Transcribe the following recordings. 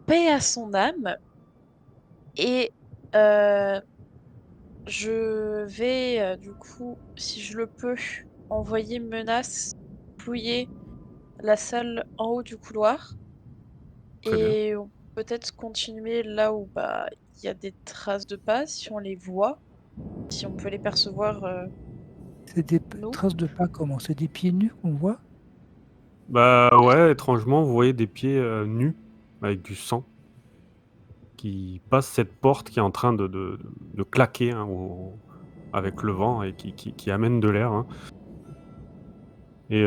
paix à son âme. Et euh, je vais, du coup, si je le peux, envoyer menace, fouiller la salle en haut du couloir. Très bien. Et on peut peut-être continuer là où bah il y a des traces de pas, si on les voit, si on peut les percevoir, C'est des nous. traces de pas comment? C'est des pieds nus qu'on voit? Bah ouais, étrangement, vous voyez des pieds nus avec du sang qui passent cette porte qui est en train de claquer hein, avec le vent et qui amène de l'air. Hein. Et,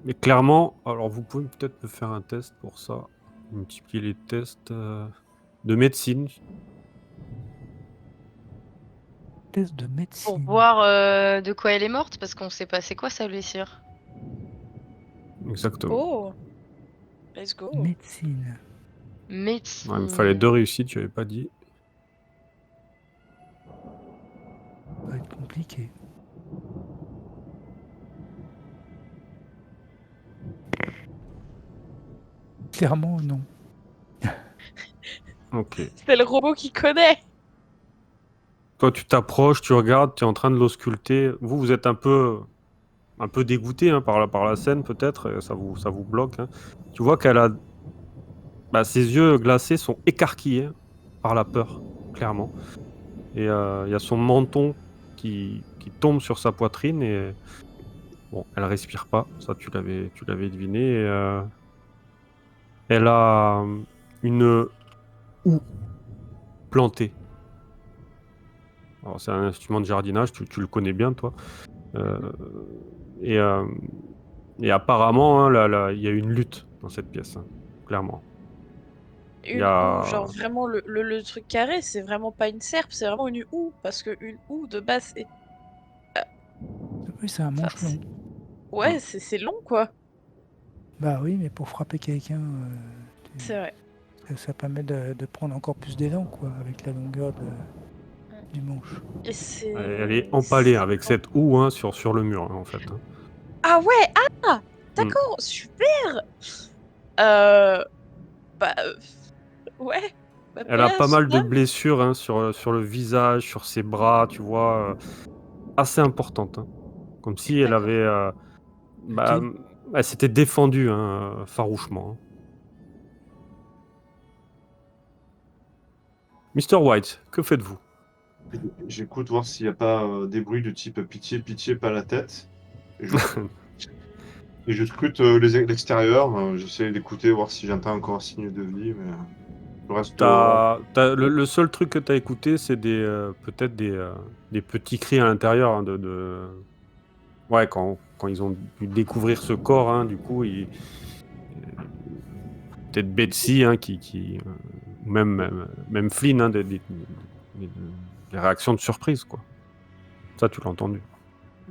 et clairement, alors vous pouvez peut-être me faire un test pour ça, multiplier les tests de médecine. Test de Pour médecine. voir de quoi elle est morte, parce qu'on sait pas c'est quoi sa blessure. Exactement. Oh, let's go. Médecine. Ouais, il me fallait 2 Médecine. réussites, je n'avais pas dit. Ça va être compliqué. Clairement, non. Ok. C'est le robot qui connaît. Toi, tu t'approches, tu regardes, tu es en train de l'ausculter. Vous êtes un peu dégoûté hein, par la scène, peut-être, et ça vous bloque. Hein. Tu vois qu'elle a. Bah, ses yeux glacés sont écarquillés par la peur, clairement. Et il y a son menton qui tombe sur sa poitrine et. Bon, elle respire pas, ça tu l'avais deviné. Et, elle a une houe plantée. Alors, c'est un instrument de jardinage, tu le connais bien, toi. Euh, et, euh, et apparemment, hein, il y a une lutte dans cette pièce, hein, clairement. Il y Une houe, genre a... vraiment le truc carré, c'est vraiment pas une serpe, c'est vraiment une houe. Parce que une houe, de base, c'est. Oui, c'est un Enfin, manche long. ouais, c'est long, quoi. Bah oui, mais pour frapper quelqu'un, C'est vrai. ça permet de prendre encore plus d'élan, quoi, avec la longueur du manche. Et Elle est c'est. empalée avec cette houe hein, sur le mur, hein, en fait. Hein. Ah ouais, ah! Mm. D'accord, super! Euh. Bah. Ouais. Bah, Elle a paix à pas son mal de âme. blessures hein, sur le visage, sur ses bras, tu vois, assez importantes. Hein. Comme si elle avait... D'accord. bah, Lequel? elle s'était défendue hein, farouchement. Hein. Mr. White, que faites-vous? J'écoute voir s'il n'y a pas des bruits de type pitié, pitié, pas la tête. Et je, et je scrute l'extérieur. J'essaie d'écouter, voir si j'entends encore un signe de vie. Mais je reste. Le seul truc que tu as écouté, c'est peut-être des petits cris à l'intérieur. Hein, ouais, quand ils ont dû découvrir ce corps, hein, du coup, peut-être Betsy, hein, ou même Flynn, hein, des- des réactions de surprise, quoi. Ça, tu l'as entendu.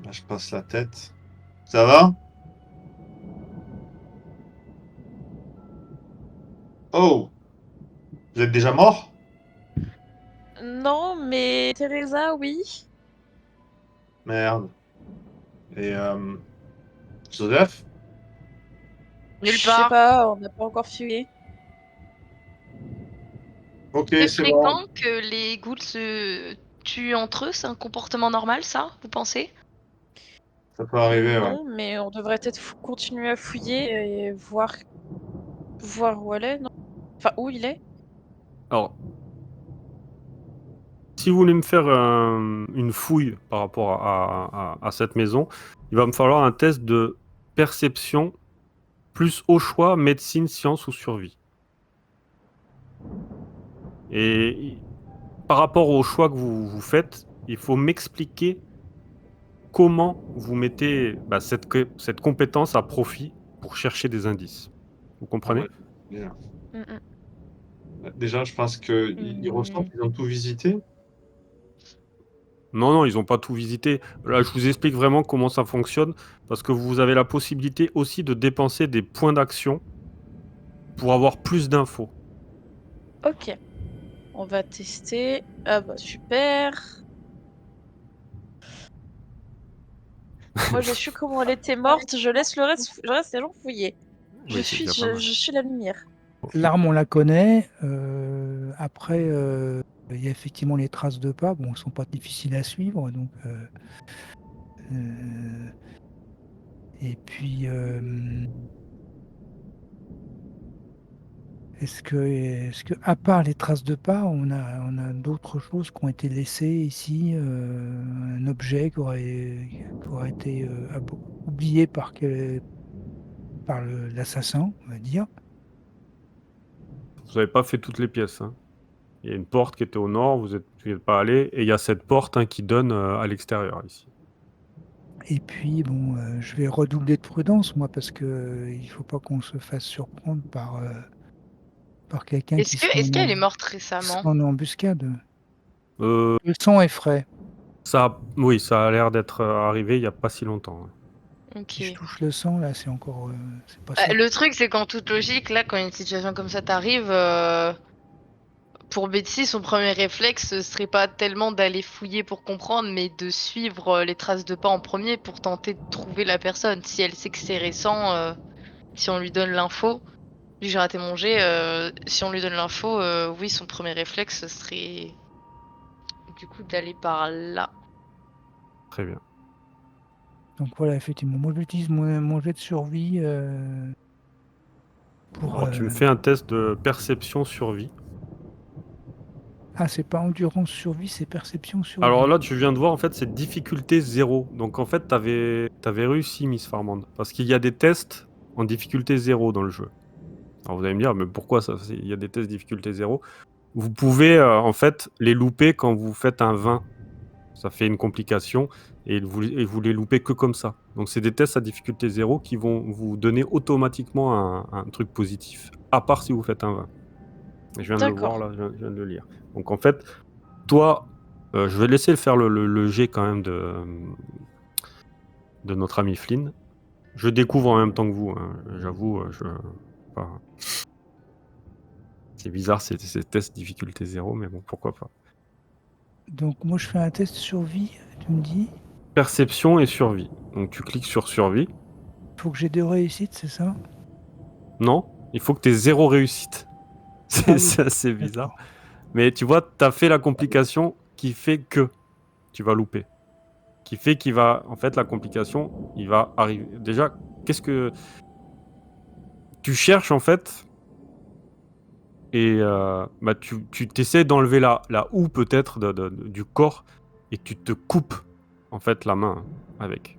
Là, je passe la tête. Ça va? Oh! Vous êtes déjà mort? Non, mais Teresa, oui. Merde. Et Joseph? Nulle Je sais part. pas, on n'a pas encore fouillé. Ok, C'est c'est bon. fréquent que les ghouls se tuent entre eux, c'est un comportement normal, ça, vous pensez? Ça peut arriver, ouais. Non, mais on devrait peut-être continuer à fouiller et voir où elle est, non? Enfin, où il est? Alors, si vous voulez me faire une fouille par rapport à cette maison, il va me falloir un test de perception plus au choix médecine, science ou survie. Et par rapport au choix que vous faites, il faut m'expliquer comment vous mettez bah, cette compétence à profit pour chercher des indices. Vous Ah comprenez? ouais. Déjà, Mm, Déjà, je pense qu'ils ressentent Hmm. qu'ils ont tout visité. Non, non, ils n'ont pas tout visité. Là, je vous explique vraiment comment ça fonctionne, parce que vous avez la possibilité aussi de dépenser des points d'action pour avoir plus d'infos. Ok, on va tester. Ah bah super. Moi, j'ai su comment elle était morte. Je laisse le reste, je reste les gens fouiller. Oui, c'est déjà pas mal. Je suis la lumière. L'arme, on la connaît. Après, il y a effectivement les traces de pas. Bon, elles sont pas difficiles à suivre. Donc, euh, et puis, est-ce que, à part les traces de pas, on a d'autres choses qui ont été laissées ici, un objet qui aurait été oublié par l'assassin, on va dire. Vous n'avez pas fait toutes les pièces, hein. Il y a une porte qui était au nord, vous n'y êtes pas allé, et il y a cette porte, hein, qui donne à l'extérieur ici. Et puis, bon, je vais redoubler de prudence, moi, parce que il faut pas qu'on se fasse surprendre par quelqu'un Est-ce que est-ce qu'elle est morte récemment? en embuscade. Euh, Le sang est frais. oui, ça a l'air d'être arrivé il n'y a pas si longtemps, hein. Si je Ok. touche le sang, là, c'est encore, c'est pas ça. Le truc, c'est qu'en toute logique, là, quand une situation comme ça t'arrive, pour Betsy, son premier réflexe, ce serait pas tellement d'aller fouiller pour comprendre, mais de suivre les traces de pas en premier pour tenter de trouver la personne. Si elle sait que c'est récent, si on lui donne l'info, lui j'ai raté mon jet, si on lui donne l'info, oui, son premier réflexe, ce serait du coup d'aller par là. Très bien. Donc voilà, effectivement, moi, j'utilise mon jet de survie pour. Alors, tu me fais un test de perception survie. Ah, c'est pas endurance survie, c'est perception survie. Alors là, tu viens de voir, en fait, c'est difficulté 0. Donc, en fait, t'avais réussi, Miss Farmand. Parce qu'il y a des tests en difficulté 0 dans le jeu. Alors, vous allez me dire, mais pourquoi ça? Il y a des tests difficulté 0. Vous pouvez, en fait, les louper quand vous faites un 20. Ça fait une complication, et vous les loupez que comme ça. Donc, c'est des tests à difficulté 0 qui vont vous donner automatiquement un truc positif. À part si vous faites un 20. Et je viens de le voir, D'accord. là, je viens de le lire. Donc, en fait, toi, je vais laisser faire le jet quand même de notre ami Flynn. Je découvre en même temps que vous, hein. J'avoue, enfin, c'est bizarre ces tests difficulté 0, mais bon, pourquoi pas. Donc moi, je fais un test survie, tu me dis. Perception et survie. Donc tu cliques sur survie. Il faut que j'ai 2 réussites, c'est ça? Non, il faut que tu aies 0 réussite. Ah oui, C'est assez bizarre. d'accord. Mais tu vois, tu as fait la complication qui fait que tu vas louper. Qui fait qu'il va, en fait, la complication, il va arriver. Déjà, qu'est-ce que tu cherches, en fait, et bah, tu t'essaies d'enlever la houe peut-être du corps, et tu te coupes, en fait, la main avec.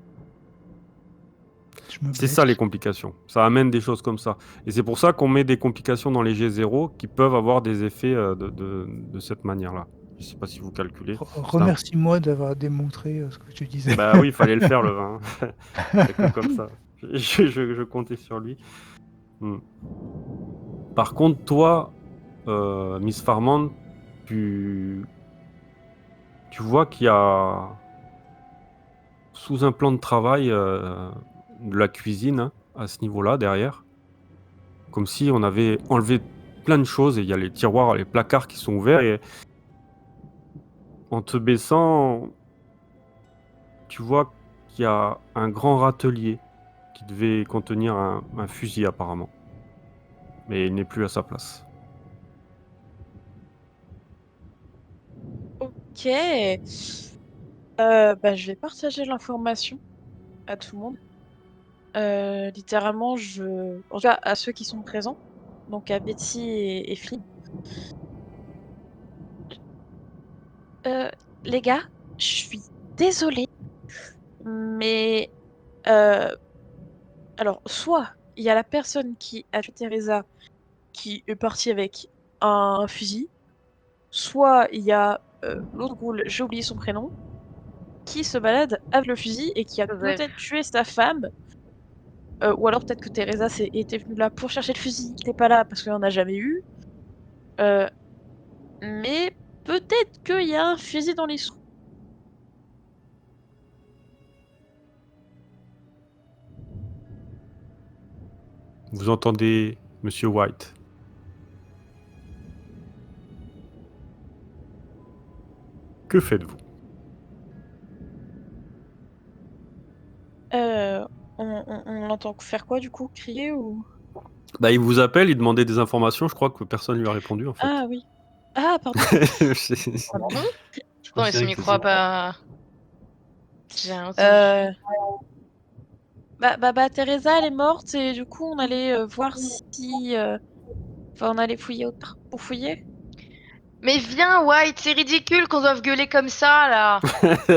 Je me C'est ça blesse. les complications. Ça amène des choses comme ça. Et c'est pour ça qu'on met des complications dans les G0 qui peuvent avoir des effets de cette manière-là. Je sais pas si vous calculez. Remercie-moi d'avoir démontré ce que tu disais. Bah oui, il fallait le faire le 20. Il n'y a que comme ça. Je comptais sur lui. Hmm. Par contre, toi, Miss Farmand, tu vois qu'il y a sous un plan de travail de la cuisine, hein, à ce niveau-là, derrière. Comme si on avait enlevé plein de choses, et il y a les tiroirs, les placards qui sont ouverts, et en te baissant, tu vois qu'il y a un grand râtelier qui devait contenir un fusil apparemment. Mais il n'est plus à sa place. Ok. Bah, je vais partager l'information à tout le monde. Littéralement, en tout cas à ceux qui sont présents, donc à Betty et Flynn. Euh, les gars, je suis désolée, mais euh, alors soit il y a la personne qui a tué Teresa qui est partie avec un fusil, soit il y a l'autre ghoul, j'ai oublié son prénom, qui se balade avec le fusil et qui a Joseph. peut-être tué sa femme. Ou alors peut-être que Teresa était venue là pour chercher le fusil, qui n'était pas là parce qu'il n'y en a jamais eu. Euh, mais peut-être qu'il y a un fusil dans les sous. Vous entendez Monsieur White. Que faites-vous? On entend faire quoi du coup? Crier ou... Bah, il vous appelle, il demandait des informations, je crois que personne lui a répondu en fait. Ah oui. Ah, pardon. C'est- Ah bon? Je Non, et considérais son que micro a c'est- pas. J'ai rien entendu. Bah, Teresa, elle est morte et du coup, on allait voir si. Enfin, on allait fouiller autre part pour fouiller. Mais viens, White, c'est ridicule qu'on doive gueuler comme ça là.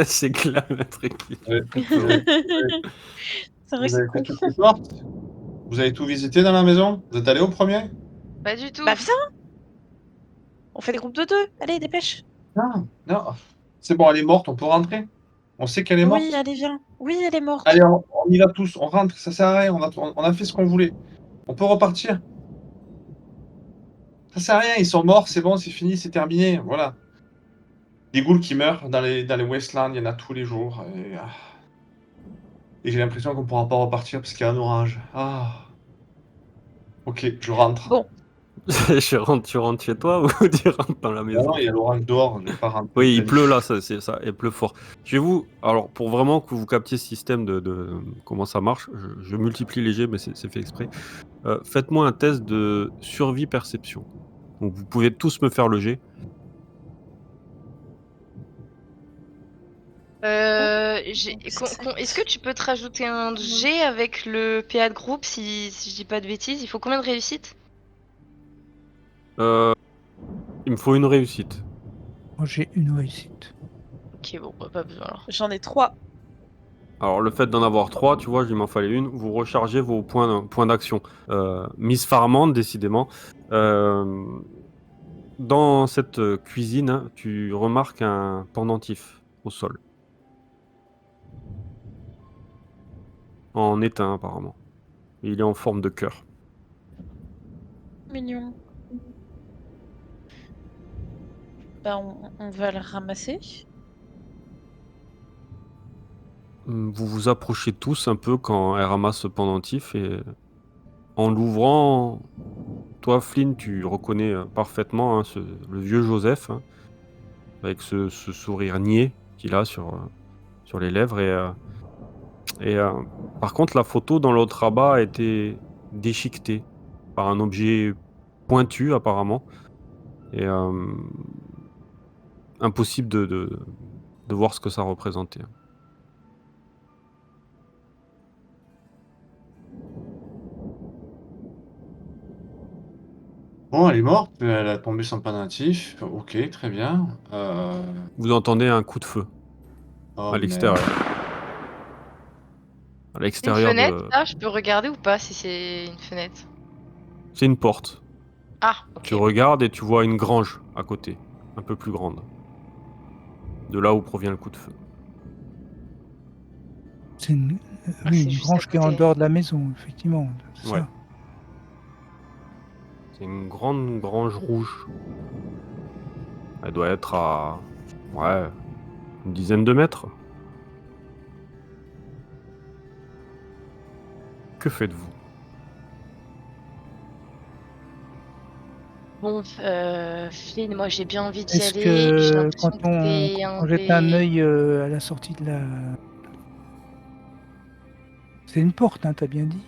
c'est clair, le truc. Vous avez fait, C'est vrai vous que c'est avez con. fait toutes les portes? Vous avez tout visité dans la maison? Vous êtes allé au premier? Pas du tout. Bah, viens! On fait des groupes de 2. Allez, dépêche. Non, non. C'est bon, elle est morte, on peut rentrer. On sait qu'elle est Oui, morte. allez, viens. Oui, elle est morte. Allez, on y va tous, on rentre, ça sert à rien, on a fait ce qu'on voulait. On peut repartir. Ça sert à rien, ils sont morts, c'est bon, c'est fini, c'est terminé, voilà. Des ghouls qui meurent dans les wastelands, il y en a tous les jours. Et j'ai l'impression qu'on pourra pas repartir parce qu'il y a un orage. Ah. Ok, je rentre. Bon, Tu rentres chez toi ou tu rentres dans la Ah maison? non, il y a l'orage dehors, je vais pas rentrer. Oui, il pleut là, c'est ça, il pleut fort. Je vais vous, alors pour vraiment que vous captiez ce système de comment ça marche, je multiplie les jets, mais c'est fait exprès. Faites-moi un test de survie-perception. Donc vous pouvez tous me faire le jet. Est-ce que tu peux te rajouter un G avec le PA de groupe si je dis pas de bêtises? Il faut combien de réussites? Il me faut une réussite. Moi, j'ai une réussite. Ok, bon, bah, pas besoin alors. j'en ai 3. Alors le fait d'en avoir 3, tu vois, il m'en fallait une. Vous rechargez vos points d'action. Miss Farmand, décidément. Dans cette cuisine, hein, tu remarques un pendentif au sol. En étain apparemment. Il est en forme de cœur. Mignon. Bah, on va le ramasser. Vous vous approchez tous un peu quand elle ramasse ce pendentif et en l'ouvrant, toi Flynn, tu reconnais parfaitement hein, le vieux Joseph hein, avec ce sourire niais qu'il a sur les lèvres et par contre la photo dans l'autre rabat a été déchiquetée par un objet pointu apparemment et impossible de voir ce que ça représentait. Bon, elle est morte, elle a tombé son pendentif. Ok, très bien. Vous entendez un coup de feu Oh à l'extérieur. merde. À Une l'extérieur fenêtre, de... là, je peux regarder ou pas si c'est une fenêtre? C'est une porte. Ah, Tu ok. regardes et tu vois une grange à côté, un peu plus grande. De là où provient le coup de feu. C'est une, Ah, oui, c'est une juste grange à qui est en côté. dehors de la maison, effectivement. C'est Ouais. ça. C'est une grande grange rouge. Elle doit être à... Ouais, une dizaine de mètres. Que faites-vous? Bon, Flynn, moi j'ai bien envie d'y Est-ce aller. J'ai que l'impression que c'est quand un on jette un des. œil à la sortie de la... C'est une porte, hein, t'as bien dit.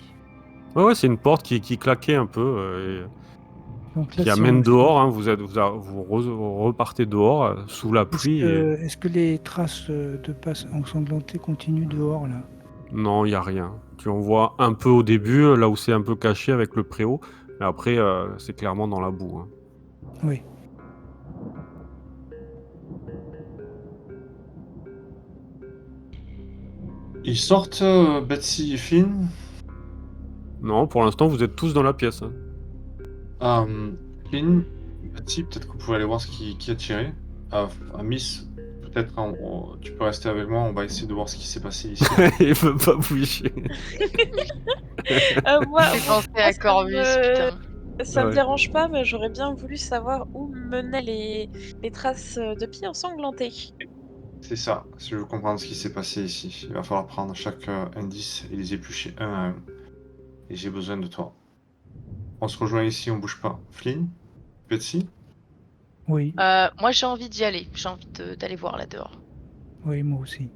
Ouais, c'est une porte qui claquait un peu Donc et là, qui si on amène essaie- dehors. Hein, vous repartez dehors sous la Est-ce pluie. Et... est-ce que les traces de pas ensanglantées continuent dehors, là? Non, il n'y a rien. Tu en vois un peu au début, là où c'est un peu caché avec le préau. Mais après, c'est clairement dans la boue. Hein. Oui. Ils sortent, Betsy et Flynn. Non, pour l'instant, vous êtes tous dans la pièce. Hein. Flynn, Betsy, peut-être que vous pouvez aller voir qui a tiré. Miss, peut-être tu peux rester avec moi, on va essayer de voir ce qui s'est passé ici. Il veut pas bouger. Moi, J'ai pensé moi, à Corvus, putain. ça me Ouais. dérange pas, mais j'aurais bien voulu savoir où menaient les traces de pieds ensanglantés. C'est ça, si je veux comprendre ce qui s'est passé ici. Il va falloir prendre chaque indice et les éplucher un à un. Et j'ai besoin de toi. On se rejoint ici, on bouge pas. Flynn, Betsy, Oui, Moi j'ai envie d'y aller. J'ai envie d'aller voir là dehors. oui, moi aussi.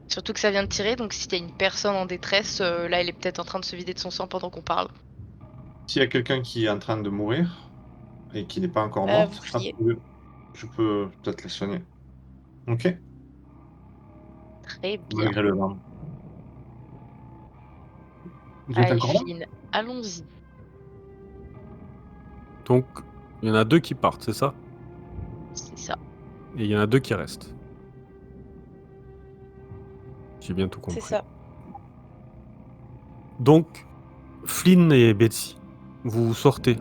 Surtout que ça vient de tirer, donc s'il y a une personne en détresse, là elle est peut-être en train de se vider de son sang pendant qu'on parle. S'il y a quelqu'un qui est en train de mourir et qui n'est pas encore Vous morte, criez. je peux peut-être la soigner. Ok, Très bien. malgré le vent. Vous êtes Allez, encore là? Flynn, allons-y. Donc, il y en a 2 qui partent, c'est ça? C'est ça. Et il y en a 2 qui restent. J'ai bien tout C'est compris. ça. Donc, Flynn et Betsy, vous sortez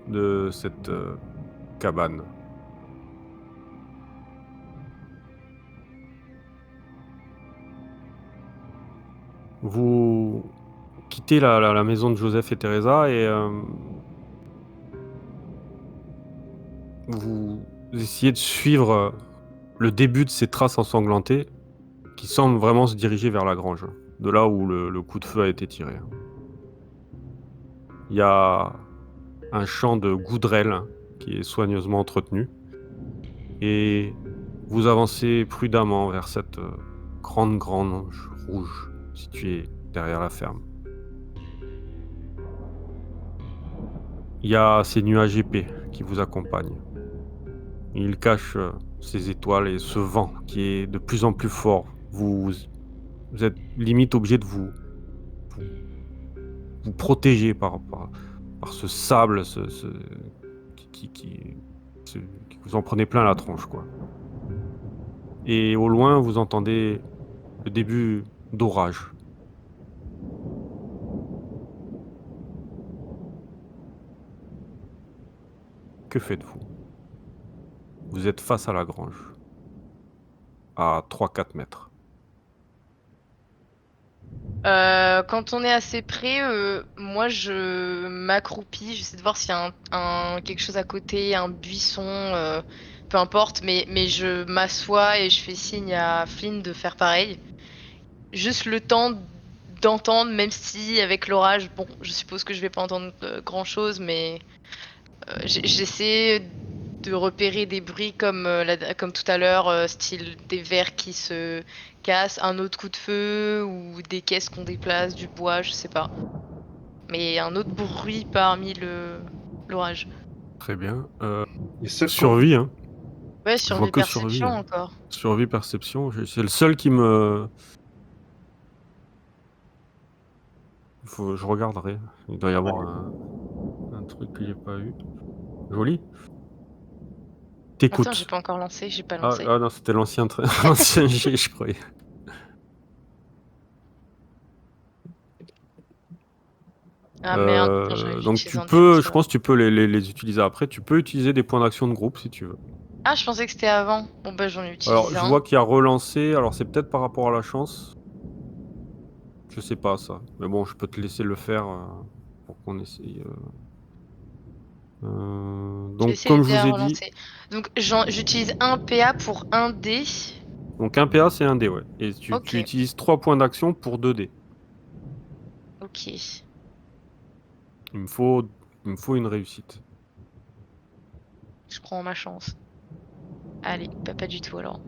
de cette cabane. Vous quittez la maison de Joseph et Teresa et vous essayez de suivre le début de ces traces ensanglantées qui semblent vraiment se diriger vers la grange, de là où le coup de feu a été tiré. Il y a un champ de goudrelles qui est soigneusement entretenu et vous avancez prudemment vers cette grande grange rouge située derrière la ferme. Il y a ces nuages épais qui vous accompagnent. Ils cachent ces étoiles et ce vent qui est de plus en plus fort. Vous êtes limite obligé de vous protéger par ce sable qui vous en prenez plein la tronche, quoi. Et au loin, vous entendez le début d'orage. Que faites-vous? Vous êtes face à la grange, à 3-4 mètres. Quand on est assez près, moi je m'accroupis, j'essaie de voir s'il y a quelque chose à côté, un buisson, peu importe, mais je m'assois et je fais signe à Flynn de faire pareil. Juste le temps d'entendre, même si avec l'orage, bon, je suppose que je vais pas entendre grand-chose, mais j'essaie de repérer des bruits comme, comme tout à l'heure, style des verres qui se cassent, un autre coup de feu ou des caisses qu'on déplace, du bois, je sais pas. Mais un autre bruit parmi l'orage. Très bien. Et ça, Survie, hein. Ouais, Je vois survie que survie, perception hein. encore. Survie, perception. C'est le seul qui me... Je regarderai. Il doit y avoir un truc que j'ai pas eu. Joli. Attends, j'ai T'écoutes. pas encore lancé, j'ai pas Ah, lancé. ah non, c'était l'ancien l'ancien jet, je croyais. Ah merde, putain, j'avais dû Donc utiliser tu un dé pour peux, je ça. pense que tu peux les utiliser après. Tu peux utiliser des points d'action de groupe si tu veux. Ah, je pensais que c'était avant. Bon bah j'en Alors utilise je un. vois qu'il y a relancé, alors c'est peut-être par rapport à la chance. Je sais pas ça. Mais bon, je peux te laisser le faire pour qu'on essaye. J'ai Donc essayé comme le je dé vous à ai dit, relancer. Donc j'utilise un PA pour un dé. donc un PA c'est un dé, ouais. Et tu Ok, utilises 3 points d'action pour 2 dés. ok. Il me faut, il me faut une réussite. Je prends ma chance. Allez, bah, pas du tout alors.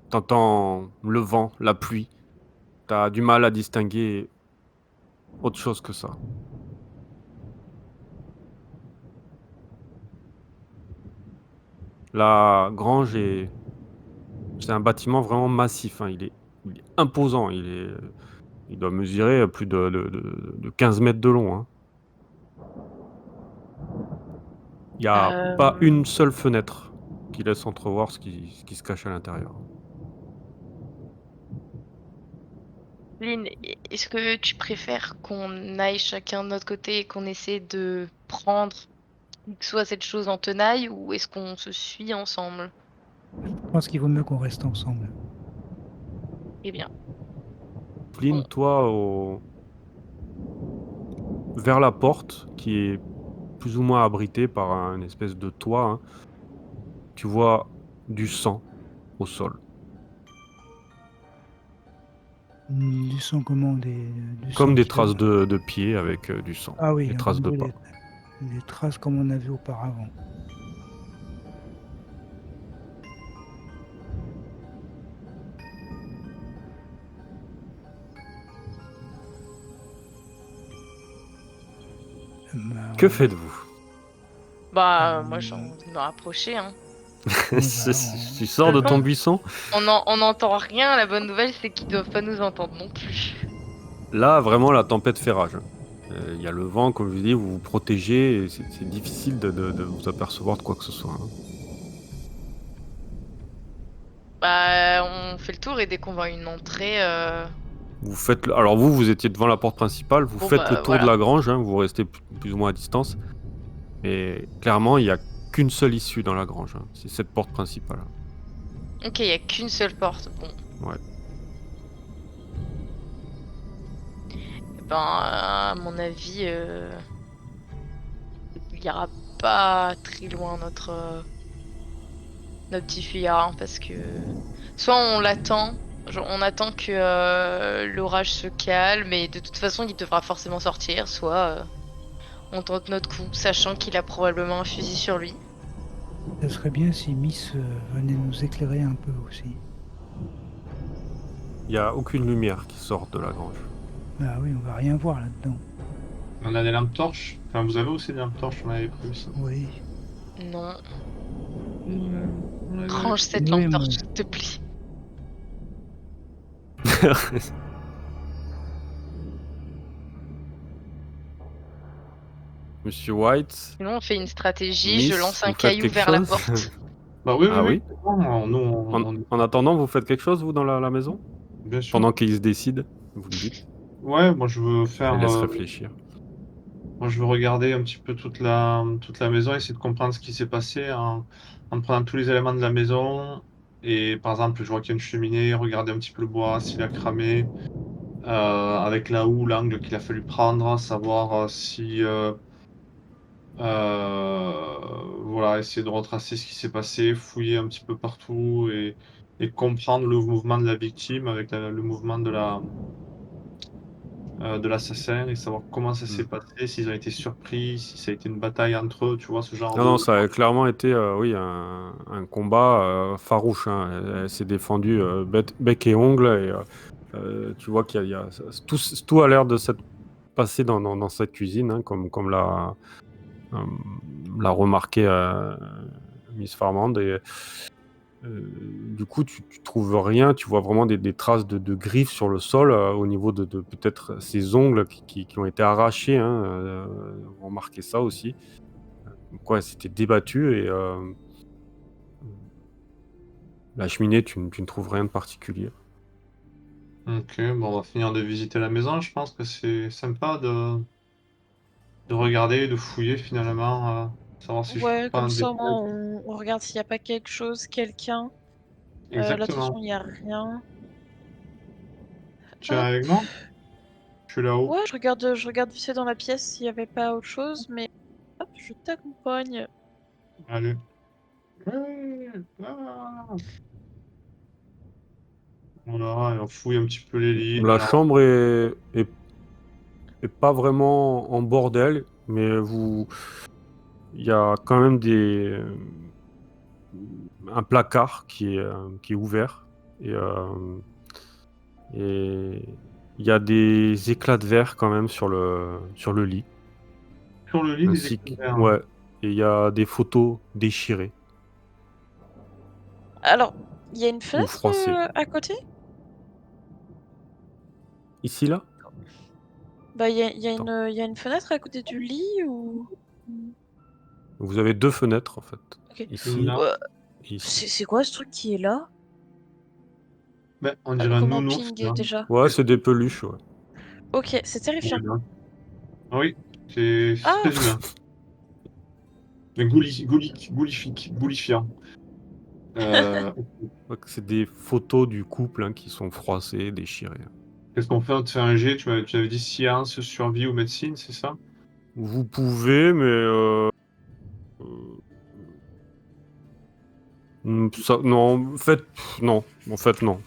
T'entends le vent, la pluie. T'as du mal à distinguer autre chose que ça. La grange c'est un bâtiment vraiment massif, hein. Il est imposant. Il doit mesurer plus de 15 mètres de long, hein. Il n'y a pas Euh, une seule fenêtre qui laisse entrevoir ce qui se cache à l'intérieur. Lynn, est-ce que tu préfères qu'on aille chacun de notre côté et qu'on essaie de prendre soit cette chose en tenaille ou est-ce qu'on se suit ensemble? Je pense qu'il vaut mieux qu'on reste ensemble. Eh bien, Flynn, bon. toi, vers la porte, qui est plus ou moins abritée par une espèce de toit, hein, tu vois du sang au sol. Du sang comment du Comme sang des qui a... traces de pieds avec du sang. Ah Des oui, à traces de nouveau pas. des traces comme on a vu auparavant. Que faites-vous? Bah, moi j'ai envie de me rapprocher. Hein. bah, Tu sors de ton buisson? On n'entend rien, la bonne nouvelle c'est qu'ils doivent pas nous entendre non plus. Là, vraiment, la tempête fait rage. Il y a le vent, comme je vous dis, vous vous protégez, et c'est difficile de vous apercevoir de quoi que ce soit. Hein. Bah, on fait le tour et dès qu'on voit une entrée, Vous faites alors vous étiez devant la porte principale, vous Bon, faites bah, le tour de voilà. la grange, hein, vous restez plus ou moins à distance. Mais clairement, il n'y a qu'une seule issue dans la grange. Hein. C'est cette porte principale. ok, il y a qu'une seule porte. Bon. Ouais. Eh ben, à mon avis, il ira pas très loin notre petit fuyard, hein, parce que soit on l'attend, on attend que l'orage se calme, et de toute façon il devra forcément sortir, soit on tente notre coup, sachant qu'il a probablement un fusil sur lui. Ça serait bien si Miss venait nous éclairer un peu aussi. Il n'y a aucune lumière qui sort de la grange. Ah oui, on va rien voir là-dedans. On a des lampes torches. Enfin, vous avez aussi des lampes torches, on avait prévu ça. Oui. Non, On avait- range cette Oui, lampe torche, moi- s'il te plaît. Monsieur White, Sinon on fait une stratégie, Miss, je lance un vous faites caillou quelque vers la chose? porte. Bah oui, Ah oui? Nous, En attendant, vous faites quelque chose, vous, dans la maison? bien sûr. Pendant qu'il se décide, vous me dites. Ouais, moi je veux Je faire. les laisse réfléchir. Moi je veux regarder un petit peu toute la maison, essayer de comprendre ce qui s'est passé en prenant tous les éléments de la maison. Et par exemple, je vois qu'il y a une cheminée, regarder un petit peu le bois, s'il a cramé, avec la houe, l'angle qu'il a fallu prendre, savoir si. Voilà, essayer de retracer ce qui s'est passé, fouiller un petit peu partout et comprendre le mouvement de la victime avec le mouvement de l'assassin et savoir comment ça s'est passé, s'ils ont été surpris, si ça a été une bataille entre eux, tu vois, ce genre Non, non, de... ça a clairement été oui, un combat farouche. Hein. Elle s'est défendue bec et ongle. Et tu vois qu'il y a tout a l'air de s'être passé dans cette cuisine, hein, comme l'a remarqué Miss Farmand. Et du coup, tu trouves rien. Tu vois vraiment des traces de griffes sur le sol au niveau de peut-être ces ongles qui ont été arrachés. Hein, vous remarquez ça aussi. Quoi, c'était débattu et la cheminée, tu ne trouves rien de particulier. Ok, bon, on va finir de visiter la maison. Je pense que c'est sympa de regarder, de fouiller finalement, savoir si je trouve Ouais, pas comme un ça, détail. on regarde s'il n'y a pas quelque chose, quelqu'un. Là, de toute façon, Exactement. il n'y a rien. Tu es Hop. avec moi? Je suis là-haut. Ouais, je regarde vite fait dans la pièce s'il n'y avait pas autre chose, mais hop, je t'accompagne. Allez. Ouais, ah. Voilà, et on fouille un petit peu les lits. La Alors, chambre est pas vraiment en bordel, mais il y a quand même un placard qui est ouvert et il y a des éclats de verre quand même sur le lit. sur le lit, des Ainsi éclairs. ouais, et il y a des photos déchirées Alors, il y a une ou fenêtre froissées. à côté? Ici, là? Bah, Attends. il y a une fenêtre à côté du lit ou... Vous avez 2 fenêtres, en fait. Ok. Ici Là. et ici. C'est quoi ce truc qui est là? Ben, on dirait un Comment on nounours, ping là. déjà? Ouais, c'est des peluches, ouais. Ok, c'est terrifiant. Voilà. Oui, c'est Ah! très humain. Mais goulifiant. Ouais, c'est des photos du couple hein, qui sont froissées, déchirées. Qu'est-ce qu'on fait? On te fait un jet, tu avais dit science, survie ou médecine, c'est ça? Vous pouvez, mais non, non. En fait, non.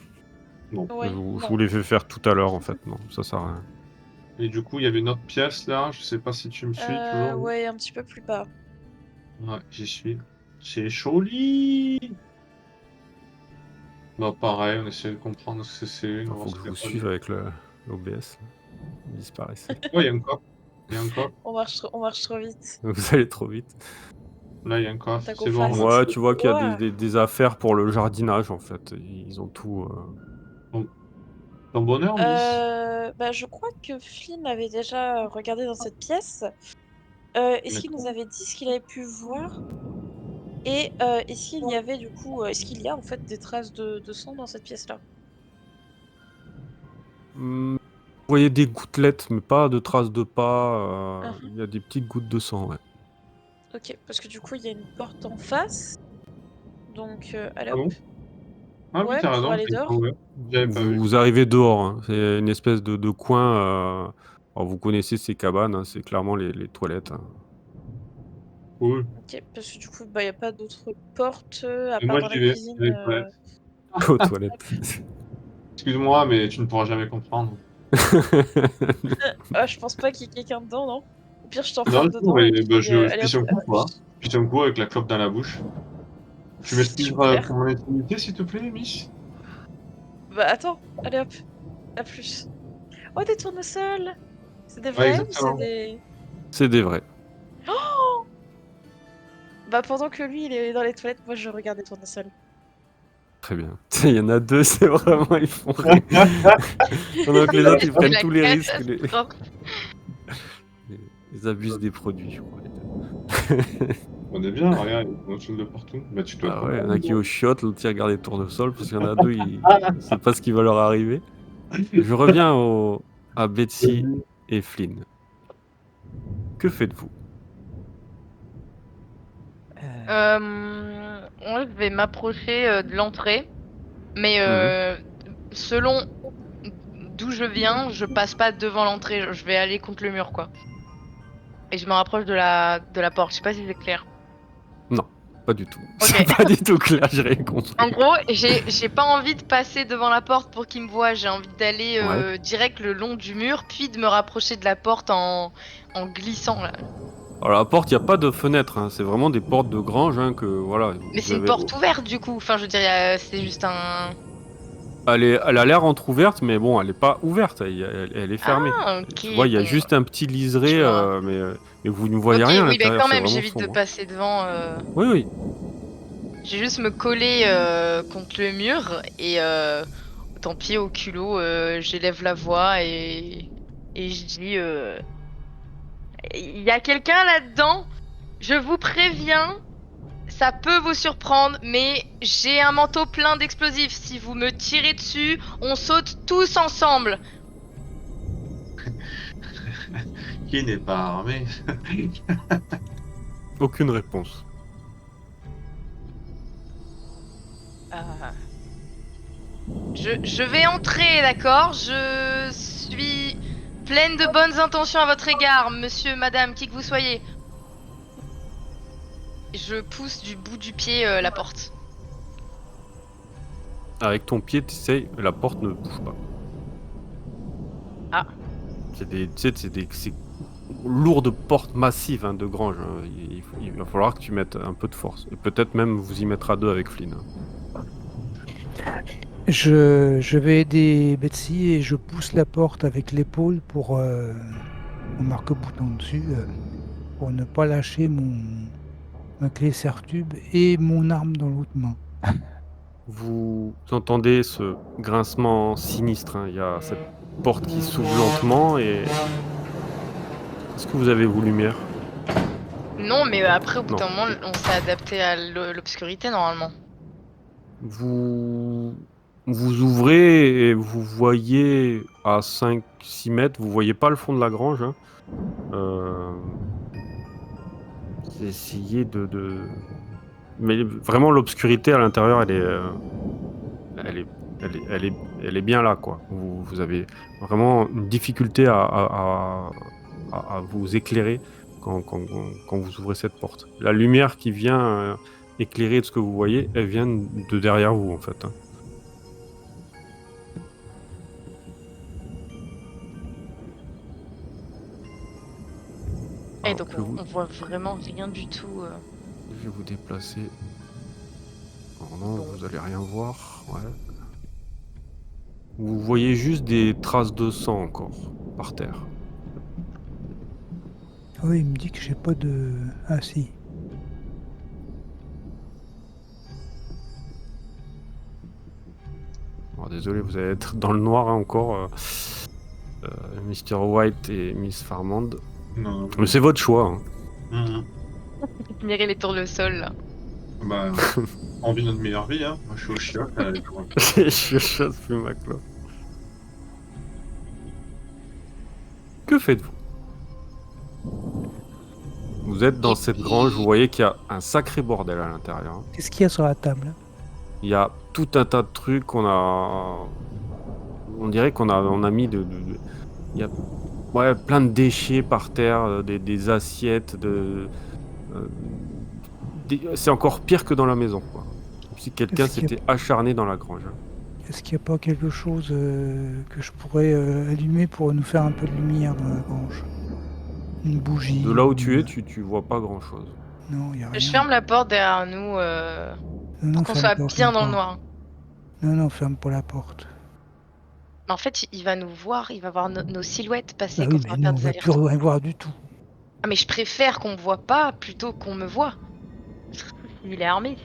Bon. Ouais, Je non. vous l'ai fait faire tout à l'heure, en fait, non. Ça sert à rien. Et du coup, il y avait une autre pièce là, je sais pas si tu me suis toujours. Ouais, un petit peu plus bas. Ouais, j'y suis. C'est joli! Bah pareil, on essaie de comprendre ce que c'est, on Il va voir faut ce que je qu'il y vous a pas suive avec l'OBS. Là. Il disparaissait. Ouais, il y a encore. Il y a un coffre. On marche trop vite. Vous allez trop vite. Là, il y a un coffre. T'as qu'on C'est bon. fasse. Ouais, tu vois qu'il y a Ouais. des affaires pour le jardinage, en fait. Ils ont tout... Ton bonheur, Miss. Bah, je crois que Flynn avait déjà regardé dans cette pièce. Est-ce qu'il nous avait dit ce qu'il avait pu voir? Et est-ce qu'il y avait du coup, est-ce qu'il y a en fait des traces de sang dans cette pièce-là? Vous voyez des gouttelettes, mais pas de traces de pas. Mhm. Il y a des petites gouttes de sang, ouais. Ok, parce que du coup, il y a une porte en face. Donc, allez Ah hop. bon? Ah oui, Ouais, t'as pour raison. aller Ils sont dehors. ouverts. J'avais pas vu. Vous arrivez dehors, hein. C'est une espèce de coin. Alors, vous connaissez ces cabanes, hein, c'est clairement les toilettes, hein. Cool. Ok, parce que du coup, bah, il n'y a pas d'autres portes à Et part moi, dans la j'y vais. cuisine. Avec toilettes. Aux toilettes. Excuse-moi, mais tu ne pourras jamais comprendre. Je pense pas qu'il y ait quelqu'un dedans, non? Au pire, je Non, t'enferme non, dedans et mais bah, puis je allez hop, pisse un à coup, quoi. plus. Je pisse un coup avec la clope dans la bouche. Tu m'excuseras Super. pour mon intimité, s'il te plaît, Miss? Bah attends, allez hop, à plus. Oh, des tournesols! C'est des Ouais, vrais ou c'est exactement. des... C'est des vrais. Bah pendant que lui, il est dans les toilettes, moi je regarde les tournesols. Très bien. Il y en a deux, c'est vraiment, ils font rire. Pendant que les autres, ils C'est prennent la tous les risques. catastrophe. Ils abusent des produits, je crois. Les deux. On est bien, regarde, il y a plein de choses de partout. Bah, tu dois Ah ouais, il y en a comprendre. qui au chiottes, l'autre qui regarde les tournesols, parce qu'il y en a deux, ils ne savent pas ce qui va leur arriver. Je reviens à Betsy et Flynn. Que faites-vous? Moi, je vais m'approcher de l'entrée, mais selon d'où je viens, je passe pas devant l'entrée, je vais aller contre le mur, quoi. Et je me rapproche de la porte, je sais pas si c'est clair. Non, pas du tout. Ok. C'est pas du tout clair, j'ai rien compris. En gros, j'ai pas envie de passer devant la porte pour qu'il me voie, j'ai envie d'aller Ouais. direct le long du mur, puis de me rapprocher de la porte en glissant, là. Alors la porte, il n'y a pas de fenêtre, hein. C'est vraiment des portes de grange, hein, que voilà. Mais vous c'est une avez- porte ouverte, du coup. Enfin, je veux dire, c'est juste un... Elle a l'air entrouverte, mais bon, elle est pas ouverte, elle est fermée. Ah, ok, Tu vois, il y a bon. juste un petit liseré, Je vois. mais vous ne voyez Ok, rien à oui, mais l'intérieur, quand c'est même, vraiment j'évite de sombre. passer devant. Oui, oui. Je vais juste me coller contre le mur et tant pis, au culot, j'élève la voix et je dis il y a quelqu'un là-dedans, je vous préviens, ça peut vous surprendre, mais j'ai un manteau plein d'explosifs. Si vous me tirez dessus, on saute tous ensemble. Qui n'est pas armé? Aucune réponse. Je vais entrer, d'accord? Je suis pleine de bonnes intentions à votre égard, monsieur, madame, qui que vous soyez. Je pousse du bout du pied la porte. Avec ton pied, tu sais, la porte ne bouge pas. Ah. C'est lourdes portes massives, hein, de grange, hein. Il va falloir que tu mettes un peu de force. Et peut-être même vous y mettre à deux avec Flynn, hein. Je vais aider Betsy et je pousse la porte avec l'épaule pour on marque bouton dessus pour ne pas lâcher ma clé serre-tube et mon arme dans l'autre main. Vous entendez ce grincement sinistre, hein. Il y a cette porte qui s'ouvre lentement et... Est-ce que vous avez vos lumières? Non, mais après, au bout Non. d'un moment, on s'est adapté à l'obscurité normalement. Vous ouvrez et vous voyez à 5-6 mètres, vous voyez pas le fond de la grange, hein. Vous essayez Mais vraiment l'obscurité à l'intérieur, elle est bien là, quoi. Vous avez vraiment une difficulté à vous éclairer quand vous ouvrez cette porte. La lumière qui vient éclairer de ce que vous voyez, elle vient de derrière vous, en fait, hein. Et Alors donc, que on voit vraiment rien du tout. Je vais vous déplacer. Oh non, vous allez rien voir. Ouais. Vous voyez juste des traces de sang encore par terre. Oui, il me dit que j'ai pas de... Ah si. Alors, désolé, vous allez être dans le noir hein, encore, Mr. White et Miss Farmand. Non. Mais c'est votre choix. Hein. Mhm. Admirer les tournesols là. Bah, on vit notre meilleure vie, hein. Moi, je suis au chiotte. Je chasse plus ma clope. Que faites-vous? Vous êtes dans Et cette puis- grange, vous voyez qu'il y a un sacré bordel à l'intérieur. Hein. Qu'est-ce qu'il y a sur la table? Il y a tout un tas de trucs on dirait qu'on a mis il y a plein de déchets par terre, des assiettes, c'est encore pire que dans la maison, quoi. Comme si quelqu'un Est-ce qu'il y a- s'était acharné dans la grange. Est-ce qu'il n'y a pas quelque chose que je pourrais allumer pour nous faire un peu de lumière dans la grange? Une bougie? De là où ou tu es, une- tu vois pas grand-chose. Non, il n'y a rien. Je ferme la porte derrière nous Non, pour qu'on soit bien dans le noir. Non, ferme pas la porte. Mais en fait, il va nous voir, il va voir nos silhouettes passer Bah quand oui, on mais va nous, faire on des va plus allers-retours. rien voir du tout. Ah mais je préfère qu'on me voit pas plutôt qu'on me voit. Il est armé.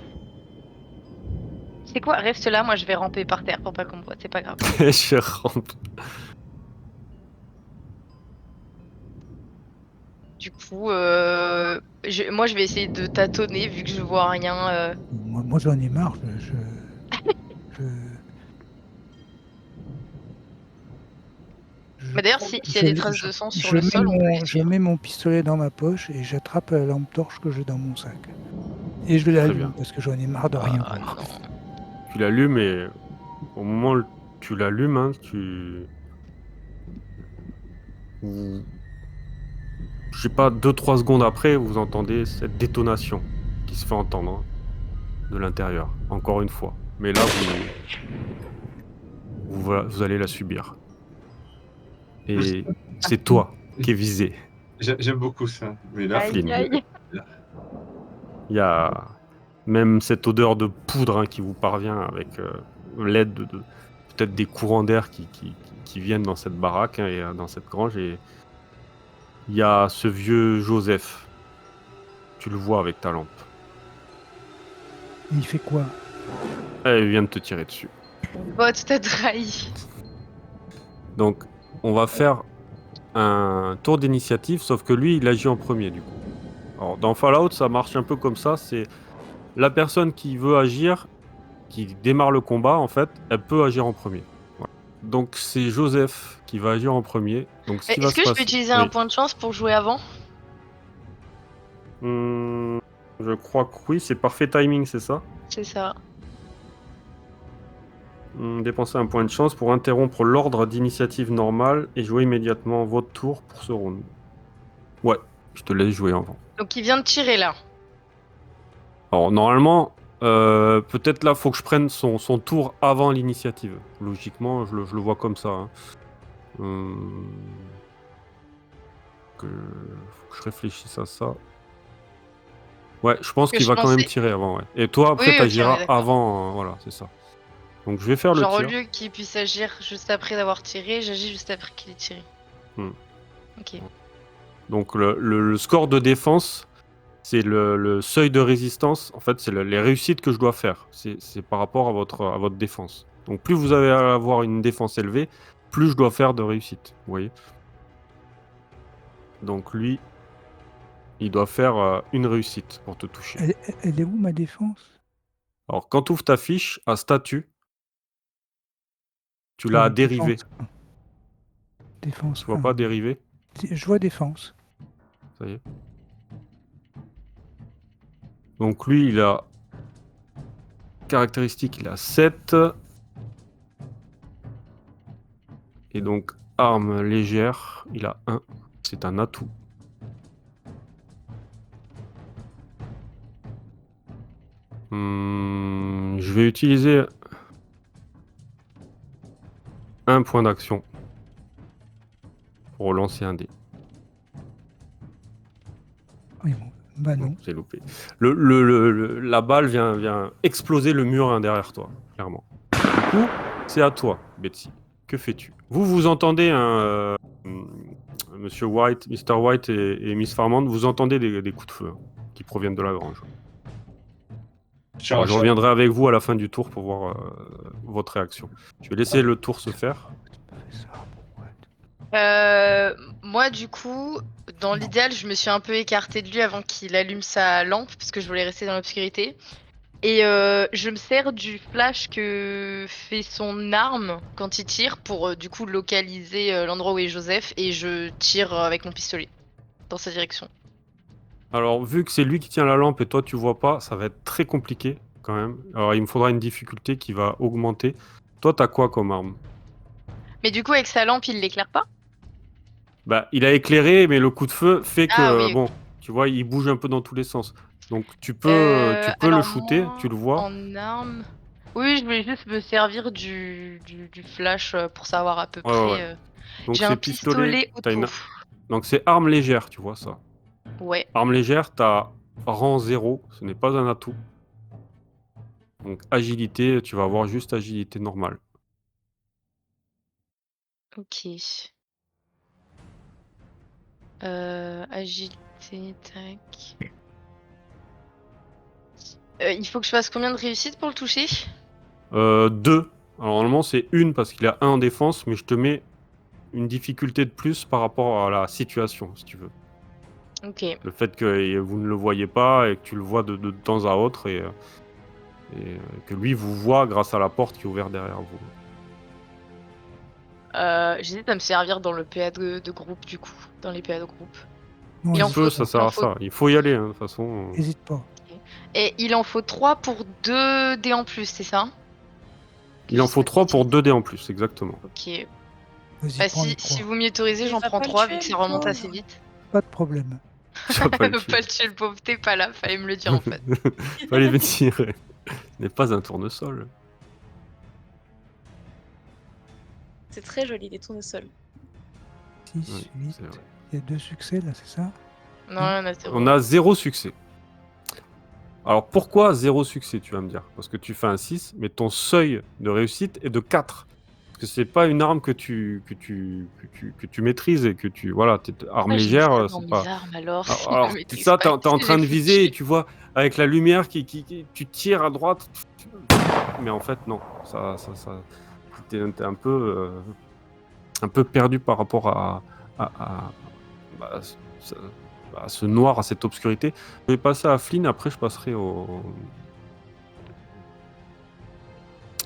C'est quoi? Reste là, moi je vais ramper par terre pour pas qu'on me voit, c'est pas grave. Je rentre. Du coup, moi je vais essayer de tâtonner vu que je vois rien. Moi j'en ai marre. Mais d'ailleurs, s'il y a des traces de sang sur le sol, on peut les je suivre. mets mon pistolet dans ma poche et j'attrape la lampe torche que j'ai dans mon sac. Et je bien. l'allume parce que j'en ai marre de rien Ah voir. non. Tu l'allumes et au moment où tu l'allumes, hein, je sais pas, 2-3 secondes après, vous entendez cette détonation qui se fait entendre hein, de l'intérieur, encore une fois. Mais là, vous allez la subir. Et c'est toi qui es visé. J'aime beaucoup ça. Mais là, Aïe, aïe. Il y a même cette odeur de poudre hein, qui vous parvient avec l'aide de peut-être des courants d'air qui viennent dans cette baraque hein, et dans cette grange. Et il y a ce vieux Joseph. Tu le vois avec ta lampe. Il fait quoi? Il vient de te tirer dessus. Bot t'a trahi. Donc, on va faire un tour d'initiative, sauf que lui, il agit en premier, du coup. Alors, dans Fallout, ça marche un peu comme ça. C'est la personne qui veut agir, qui démarre le combat, en fait, elle peut agir en premier. Voilà. Donc, c'est Joseph qui va agir en premier. Donc, ce qui va Est-ce se que je passer... peux utiliser Oui. un point de chance pour jouer avant? Je crois que oui, c'est parfait timing, c'est ça? C'est ça. Dépensez un point de chance pour interrompre l'ordre d'initiative normale et jouer immédiatement votre tour pour ce round. Ouais, je te laisse jouer avant. Donc il vient de tirer là. Alors normalement, peut-être là, faut que je prenne son tour avant l'initiative. Logiquement, je le vois comme ça. Hein. Faut que je réfléchisse à ça. Ouais, je pense Que qu'il je va quand même pensais. tirer avant. Ouais. Et toi, après, Oui, ok, t'agiras on est d'accord. avant. Voilà, c'est ça. Donc je vais faire Genre au le tir. lieu qu'il puisse agir juste après d'avoir tiré, j'agis juste après qu'il ait tiré. Ok. Donc le score de défense, c'est le seuil de résistance. En fait, c'est les réussites que je dois faire. C'est par rapport à votre défense. Donc plus vous allez avoir une défense élevée, plus je dois faire de réussites. Vous voyez. Donc lui, il doit faire une réussite pour te toucher. Elle est où ma défense? Alors quand tu ouvres ta fiche à statut, tu l'as à dérivé. Défense. Tu vois pas dérivé? Je vois défense. Ça y est. Donc lui, il a caractéristique, il a 7. Et donc arme légère, il a 1. C'est un atout. Je vais utiliser un point d'action pour lancer un dé. Oui, bon. Bah non. C'est loupé. La balle vient exploser le mur hein, derrière toi, clairement. Du coup, c'est à toi, Betsy. Que fais-tu? Vous entendez Monsieur White, Mr. White et Miss Farmand, vous entendez des coups de feu qui proviennent de la grange. Alors, je reviendrai avec vous à la fin du tour pour voir votre réaction. Je vais laisser le tour se faire. Moi, du coup, dans l'idéal, je me suis un peu écartée de lui avant qu'il allume sa lampe, parce que je voulais rester dans l'obscurité. Et je me sers du flash que fait son arme quand il tire pour du coup localiser l'endroit où est Joseph, et je tire avec mon pistolet dans sa direction. Alors, vu que c'est lui qui tient la lampe et toi tu vois pas, ça va être très compliqué quand même. Alors, il me faudra une difficulté qui va augmenter. Toi, t'as quoi comme arme? Mais du coup, avec sa lampe, il l'éclaire pas? Bah, il a éclairé, mais le coup de feu fait que, Ah oui, bon, tu vois, il bouge un peu dans tous les sens. Donc, tu peux le alors shooter, moi, tu le vois. en arme... Oui, je voulais juste me servir du flash pour savoir à peu Ouais, ouais, près. ouais. Donc, J'ai c'est un pistolet. pistolet T'as auto. Donc, c'est arme légère, tu vois ça. Ouais, Arme légère, t'as rang 0, ce n'est pas un atout. Donc, agilité, tu vas avoir juste agilité normale. ok. Agilité, tac. Il faut que je fasse combien de réussites pour le toucher? 2. Alors, normalement, c'est 1 parce qu'il a 1 en défense, mais je te mets une difficulté de plus par rapport à la situation, si tu veux. Ok. Le fait que vous ne le voyez pas et que tu le vois de temps à autre et que lui vous voit grâce à la porte qui est ouverte derrière vous. J'hésite à me servir dans le PA de groupe, du coup. Dans les PA de groupe. Non, Il en Un peu, faut, ça il sert en à faut. ça. Il faut y aller, hein, de toute façon. Hésite pas. Et il en faut 3 pour 2 dés en plus, c'est ça? Il en faut 3 pour 2 dés en plus, exactement. Ok. Vas-y, Bah, prends les si 3. vous m'y autorisez, Mais j'en va prends pas le 3 vu tuer, que le ça remonte pauvre. assez vite. Pas de problème. Tu vas pas le Pas le tuer. tuer, le pauvre, t'es pas là, fallait me le dire en fait. Fallait me tirer. Ce n'est pas un tournesol. C'est très joli, les tournesols. 6, Oui, 8. c'est vrai. Il y a 2 succès là, c'est ça? Non, il y en a 0. On a 0 succès. Alors pourquoi 0 succès, tu vas me dire? Parce que tu fais un 6, mais ton seuil de réussite est de 4. Parce que c'est pas une arme que tu maîtrises et que tu... Voilà, arme Ah, j'ai mis ça légère, dans c'est mes pas... armes alors, si je Alors, le c'est maîtrise ça, pas, t'es en qu'est-ce que train j'ai de viser et foutu? tu vois, avec la lumière tu tires à droite, mais en fait, non. T'es un peu perdu par rapport bah, à ce noir, à cette obscurité. Je vais passer à Flynn, après je passerai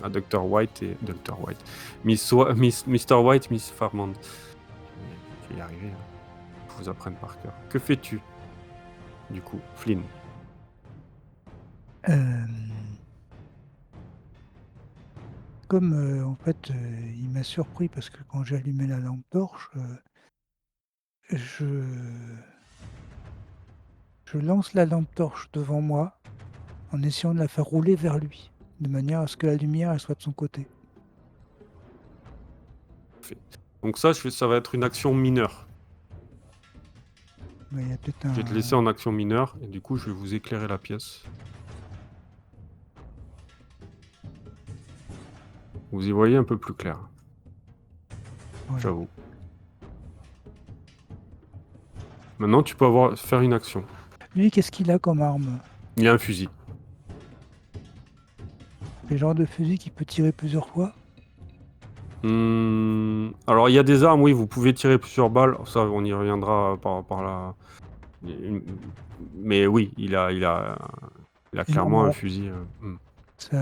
à Dr. White et Dr. White. Mr. White, Miss Farmand. Je vais y arriver. Je vous apprenne par cœur. Que fais-tu, du coup, Flynn? Comme en fait, il m'a surpris parce que quand j'ai allumé la lampe torche, je lance la lampe torche devant moi en essayant de la faire rouler vers lui, de manière à ce que la lumière elle soit de son côté. Donc ça va être une action mineure. Mais il y a peut-être Je vais te laisser en action mineure, et du coup, je vais vous éclairer la pièce. Vous y voyez un peu plus clair, voilà. j'avoue. Maintenant, tu peux faire une action. Lui, qu'est-ce qu'il a comme arme? Il y a un fusil. Le genre de fusil qui peut tirer plusieurs fois? Alors, il y a des armes, oui, vous pouvez tirer plusieurs balles. Ça, on y reviendra par là. Mais oui, il a clairement un Énorme. fusil. Ça,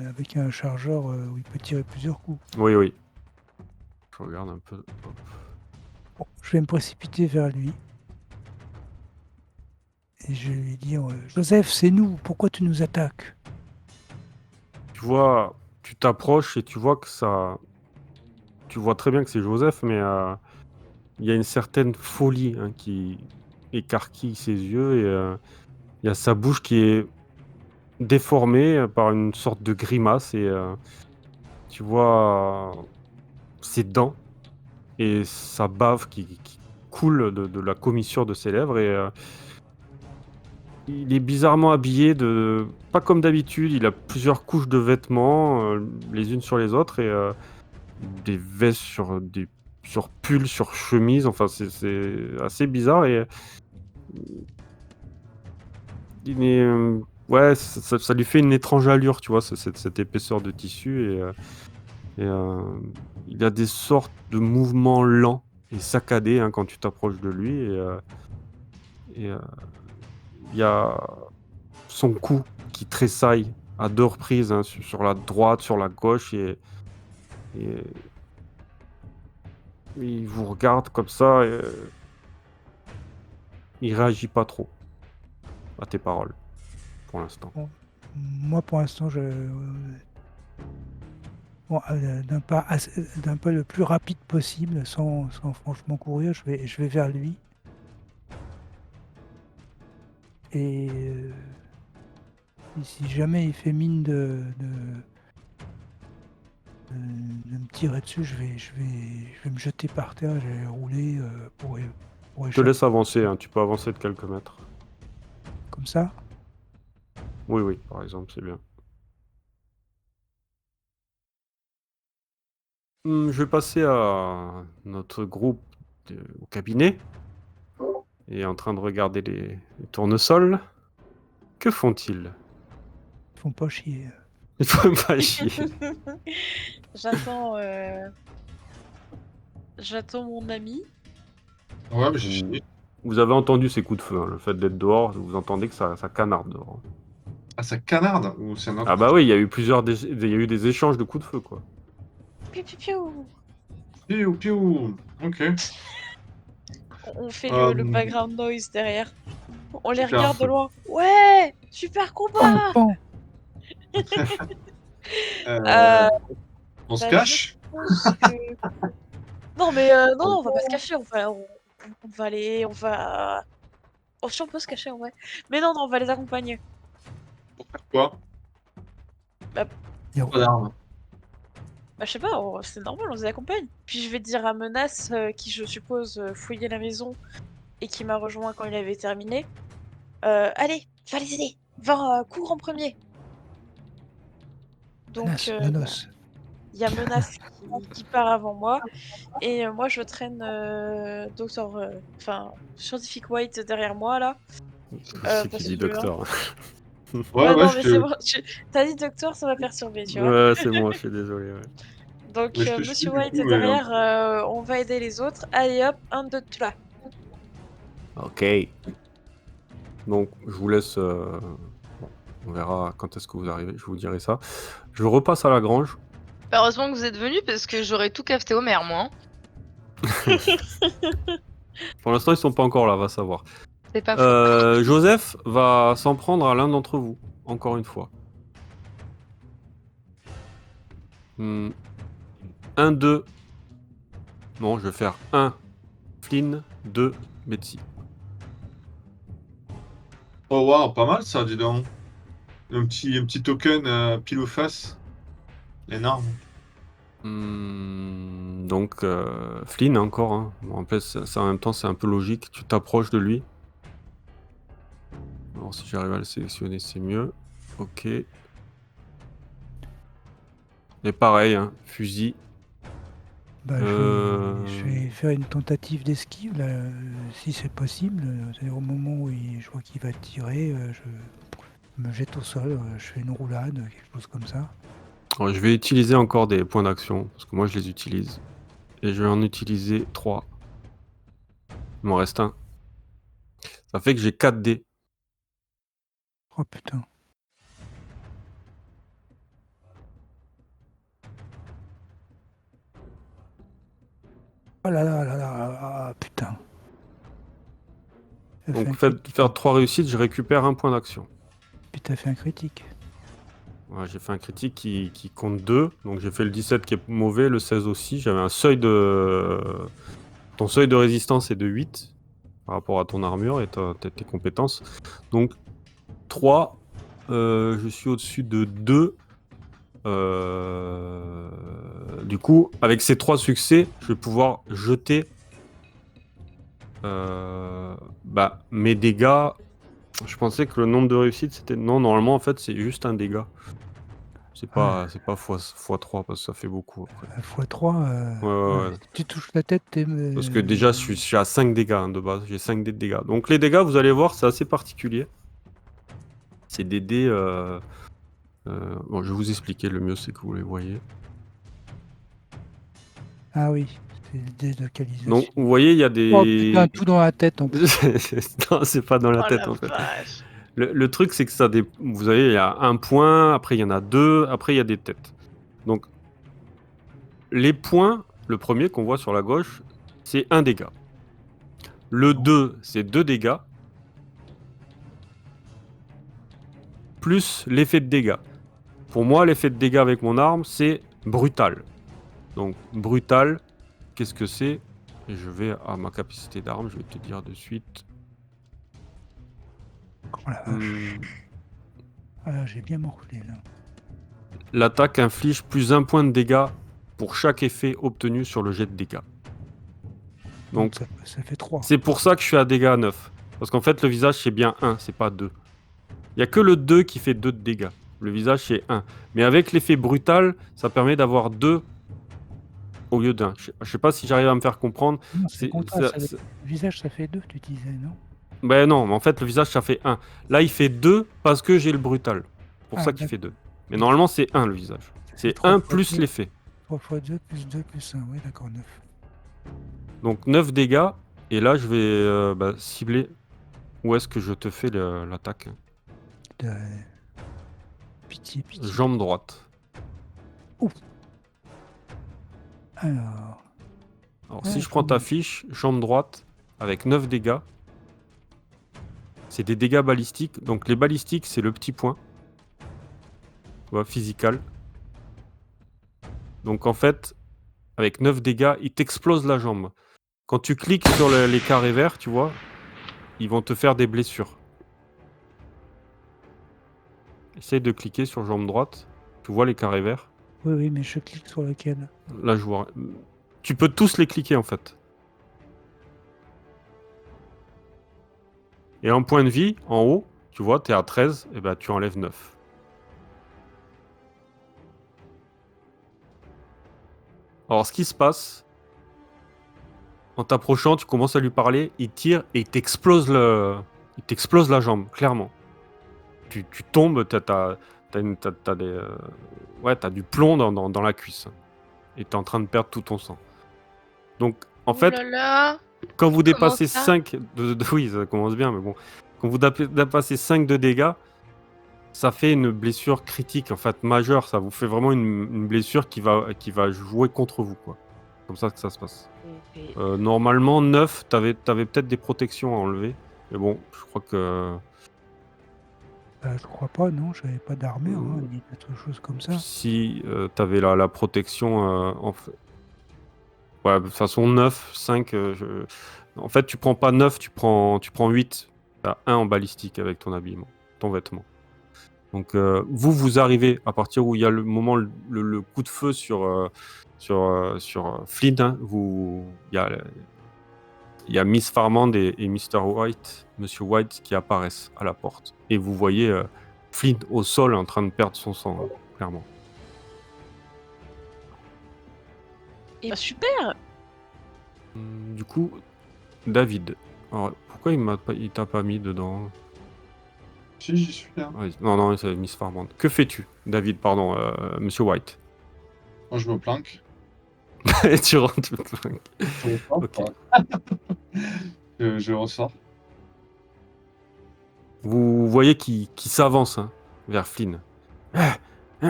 avec un chargeur où il peut tirer plusieurs coups. Oui, oui. Je regarde un peu. Hop. Bon, je vais me précipiter vers lui. Et je vais lui dire Joseph, c'est nous, pourquoi tu nous attaques? Tu vois, tu t'approches et tu vois que ça... Tu vois très bien que c'est Joseph, mais il y a une certaine folie qui écarquille ses yeux et il y a sa bouche qui est déformée par une sorte de grimace et tu vois ses dents et sa bave qui coule de la commissure de ses lèvres et il est bizarrement habillé pas comme d'habitude, il a plusieurs couches de vêtements les unes sur les autres et des vestes sur pull, sur chemise. Enfin, c'est assez bizarre et il est, ouais, ça lui fait une étrange allure, tu vois, cette épaisseur de tissu et il a des sortes de mouvements lents et saccadés quand tu t'approches de lui et il y a son cou qui tressaille à 2 reprises sur la droite, sur la gauche et il vous regarde comme ça et il réagit pas trop à tes paroles pour l'instant. Moi, pour l'instant, bon, d'un pas le plus rapide possible, sans franchement courir, je vais vers lui. Et si jamais il fait mine de me tirer dessus, je vais me jeter par terre, je vais rouler pour Je te échapper. laisse avancer, tu peux avancer de quelques mètres. Comme ça. Oui, par exemple, c'est bien. Je vais passer à notre groupe au cabinet et en train de regarder les tournesols. Que font-ils? Ils font pas chier. Il faut pas chier. J'attends mon ami. Ouais, mais j'ai fini. Vous avez entendu ces coups de feu, le fait d'être dehors, vous entendez que ça canarde dehors. Ah, ça canarde ou c'est un autre Ah bah oui, il y a eu des échanges de coups de feu, quoi. Piou, piou, piou. Piou, piou. Ok. On fait le Euh, background noise derrière. On les super. regarde de loin. Ouais, super combat. Pan. On se Bah, cache? je pense que... Non, mais non, on va pas se cacher. On va aller... On va... Oh, si on peut se cacher, en vrai. Mais non, on va les accompagner. Pour faire quoi? Il y a- Pas d'armes. Bah, je sais pas, c'est normal, on les accompagne. Puis je vais dire à Menace, qui je suppose fouillait la maison et qui m'a rejoint quand il avait terminé. Allez, va les aider. Va, cours en premier. Donc, Nanos. il y a Menace qui part avant moi. Et moi, je traîne Scientific White derrière moi, là. C'est qui Parce dit que... docteur. Ouais, non, je mais te... c'est bon. T'as dit docteur, ça m'a perturbé, tu vois. Ouais, c'est moi, je suis désolé. Ouais. Donc, Mais je te suis Monsieur du White coup. est derrière, on va aider les autres. Allez hop, 1, 2, 3. Ok. Donc, je vous laisse. Bon, on verra quand est-ce que vous arrivez, je vous dirai ça. Je repasse à la grange. Bah, heureusement que vous êtes venus parce que j'aurais tout cafeté au maire, moi. Pour l'instant, ils sont pas encore là, va savoir. C'est pas faux. Joseph va s'en prendre à l'un d'entre vous, encore une fois. 1, 2. Non, je vais faire 1 Flynn, 2 Betsy. Oh waouh, pas mal ça, dis donc. Un petit token pile ou face. Énorme. Donc, Flynn encore. Bon, en plus, ça en même temps, c'est un peu logique. Tu t'approches de lui. Alors, si j'arrive à le sélectionner, c'est mieux. Ok. Et pareil, fusil. Bah, je vais faire une tentative d'esquive, là, si c'est possible. C'est au moment où je vois qu'il va tirer, je me jette au sol, je fais une roulade, quelque chose comme ça. Alors, je vais utiliser encore des points d'action, parce que moi, je les utilise. Et je vais en utiliser 3. Il m'en reste 1. Ça fait que j'ai 4 dés. Oh putain. Oh là là là là, ah, putain. Donc, faire 3 réussites, je récupère 1 point d'action. Puis t'as fait un critique. Ouais, j'ai fait un critique qui compte 2. Donc, j'ai fait le 17 qui est mauvais, le 16 aussi. J'avais un seuil de... Ton seuil de résistance est de 8 par rapport à ton armure et tes compétences. Donc, 3. Je suis au-dessus de 2. Du coup, avec ces 3 succès, je vais pouvoir jeter mes dégâts. Je pensais que le nombre de réussites, c'était... Non, normalement, en fait, c'est juste un dégât. C'est pas x3 parce que ça fait beaucoup après. x3, Ouais. tu touches la tête, t'es... Parce que déjà, je suis à 5 dégâts hein, de base. J'ai 5 dés de dégâts. Donc les dégâts, vous allez voir, c'est assez particulier. C'est des dés... Bon, je vais vous expliquer. Le mieux, c'est que vous les voyez. Ah oui, c'est des délocalisations. Donc, vous voyez, il y a des... Oh putain, tout dans la tête en plus. Non, c'est pas dans la Oh tête, la en fait. vache. Le truc, c'est que ça... Vous voyez, il y a un point, après, il y en a deux, après, il y a des têtes. Donc, les points, le premier qu'on voit sur la gauche, c'est 1 dégât. Le 2, c'est 2 dégâts. Plus l'effet de dégâts. Pour moi, l'effet de dégâts avec mon arme, c'est brutal. Donc, brutal, qu'est-ce que c'est? Et je vais à ma capacité d'arme, je vais te dire de suite. Oh la vache. Ah, j'ai bien morflé là. L'attaque inflige plus 1 point de dégâts pour chaque effet obtenu sur le jet de dégâts. Donc, ça fait 3. c'est pour ça que je suis à dégâts 9. Parce qu'en fait, le visage, c'est bien 1, c'est pas 2. Il n'y a que le 2 qui fait 2 de dégâts. Le visage, c'est 1. Mais avec l'effet brutal, ça permet d'avoir 2 au lieu d'1. Je sais pas si j'arrive à me faire comprendre. Non, c'est le contraire, ça- le visage, ça fait 2, tu disais, non? Ben non, mais en fait, le visage, ça fait 1. Là, il fait 2 parce que j'ai le brutal. Pour ça qu'il fait 2. Mais normalement, c'est 1 le visage. C'est 1 plus l'effet. 3 x 2 plus 2 plus 1, oui, d'accord, 9. Donc 9 dégâts. Et là, je vais cibler où est-ce que je te fais l'attaque. Pitié. Jambe droite. Alors, Si je prends ta fiche, jambe droite, avec 9 dégâts, c'est des dégâts balistiques. Donc les balistiques, c'est le petit point. Tu vois, physical. Donc en fait, avec 9 dégâts, il t'explose la jambe. Quand tu cliques sur les carrés verts, tu vois, ils vont te faire des blessures. Essaye de cliquer sur jambe droite. Tu vois les carrés verts? oui, mais je clique sur lequel? Là, je vois. Tu peux tous les cliquer en fait. Et en point de vie, en haut, tu vois, t'es à 13, et ben tu enlèves 9. Alors, ce qui se passe, en t'approchant, tu commences à lui parler, il tire et il t'explose la jambe, clairement. Tu tombes, t'as du plomb dans la cuisse. Et t'es en train de perdre tout ton sang. Donc, en fait, Oh là là. quand vous dépassez ça 5 oui, ça commence bien, mais bon. Quand vous dépassez 5 de dégâts, ça fait une blessure critique, en fait, majeure. Ça vous fait vraiment une blessure qui va jouer contre vous, quoi. Comme ça que ça se passe. Normalement, 9, t'avais peut-être des protections à enlever. Mais bon, je crois que... je crois pas, non, j'avais pas d'armure, ni d'autres choses comme ça. Si t'avais la protection... Ouais, de toute façon, 9, 5... En fait, tu prends pas 9, tu prends 8. T'as 1 en balistique avec ton habillement, ton vêtement. Donc, vous arrivez à partir où il y a le moment, le coup de feu sur Flynn. Hein, il y a Miss Farmand et Mr. White, Monsieur White, qui apparaissent à la porte. Et vous voyez Flynn au sol en train de perdre son sang, hein, clairement. Et super. Du coup, David. Alors, pourquoi il t'a pas mis dedans? Si, j'y suis là. Ouais, non, c'est Miss Farmand. Que fais-tu, David, pardon, Monsieur White? Moi, je me planque. Tu rentres. Je ressors. Ok. Je ressors. Vous voyez qu'il s'avance hein, vers Flynn. Je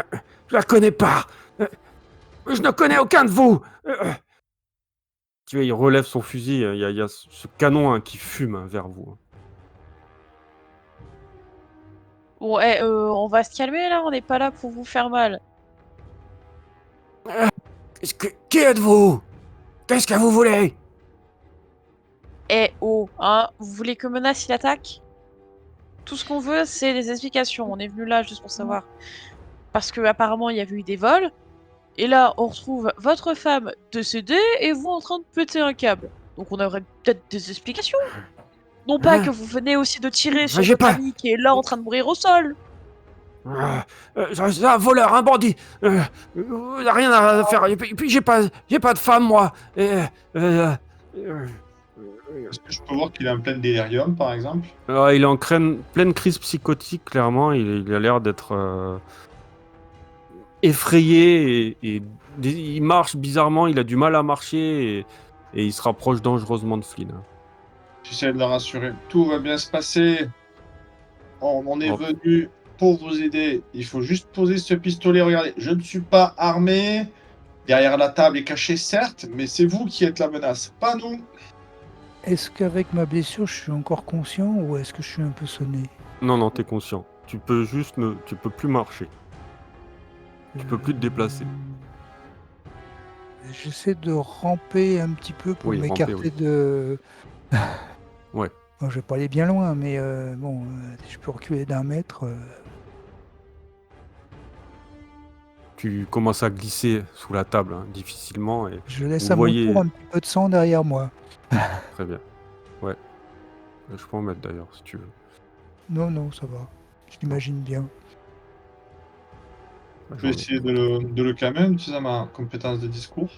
la connais pas. Je ne connais aucun de vous. Tu vois, il relève son fusil. Il y a ce canon hein, qui fume hein, vers vous. Ouais, on va se calmer là, on n'est pas là pour vous faire mal. Qui êtes-vous? Qu'est-ce que vous voulez? Eh oh, hein, vous voulez que Menace il attaque? Tout ce qu'on veut, c'est des explications. On est venu là juste pour savoir. Parce que apparemment il y avait eu des vols. Et là, on retrouve votre femme décédée et vous en train de péter un câble. Donc on aurait peut-être des explications. Non pas que vous venez aussi de tirer sur votre ami qui est là en train de mourir au sol. C'est un voleur, un bandit. Rien à faire. Et puis j'ai pas de femme, moi. Est-ce que je peux voir qu'il est en plein délirium, par exemple? Il est en pleine crise psychotique, clairement. Il a l'air d'être effrayé il marche bizarrement. Il a du mal à marcher et il se rapproche dangereusement de Flynn. J'essaie de le rassurer. Tout va bien se passer. On est Oh. venu pour vous aider. Il faut juste poser ce pistolet. Regardez, je ne suis pas armé. Derrière la table est caché, certes, mais c'est vous qui êtes la menace, pas nous. Est-ce qu'avec ma blessure, je suis encore conscient ou est-ce que je suis un peu sonné? Non, t'es conscient. Tu peux plus marcher. Tu peux plus te déplacer. J'essaie de ramper un petit peu pour Oui, ramper, m'écarter oui. de... Ouais. Bon, je vais pas aller bien loin, mais si je peux reculer d'1 mètre. Tu commences à glisser sous la table, hein, difficilement. Et Je laisse vous à mon voyez. tour un petit peu de sang derrière moi. Très bien. Ouais. Je peux en mettre d'ailleurs, si tu veux. Non, ça va. Je l'imagine bien. Je vais essayer de le calmer en utilisant ma compétence de discours.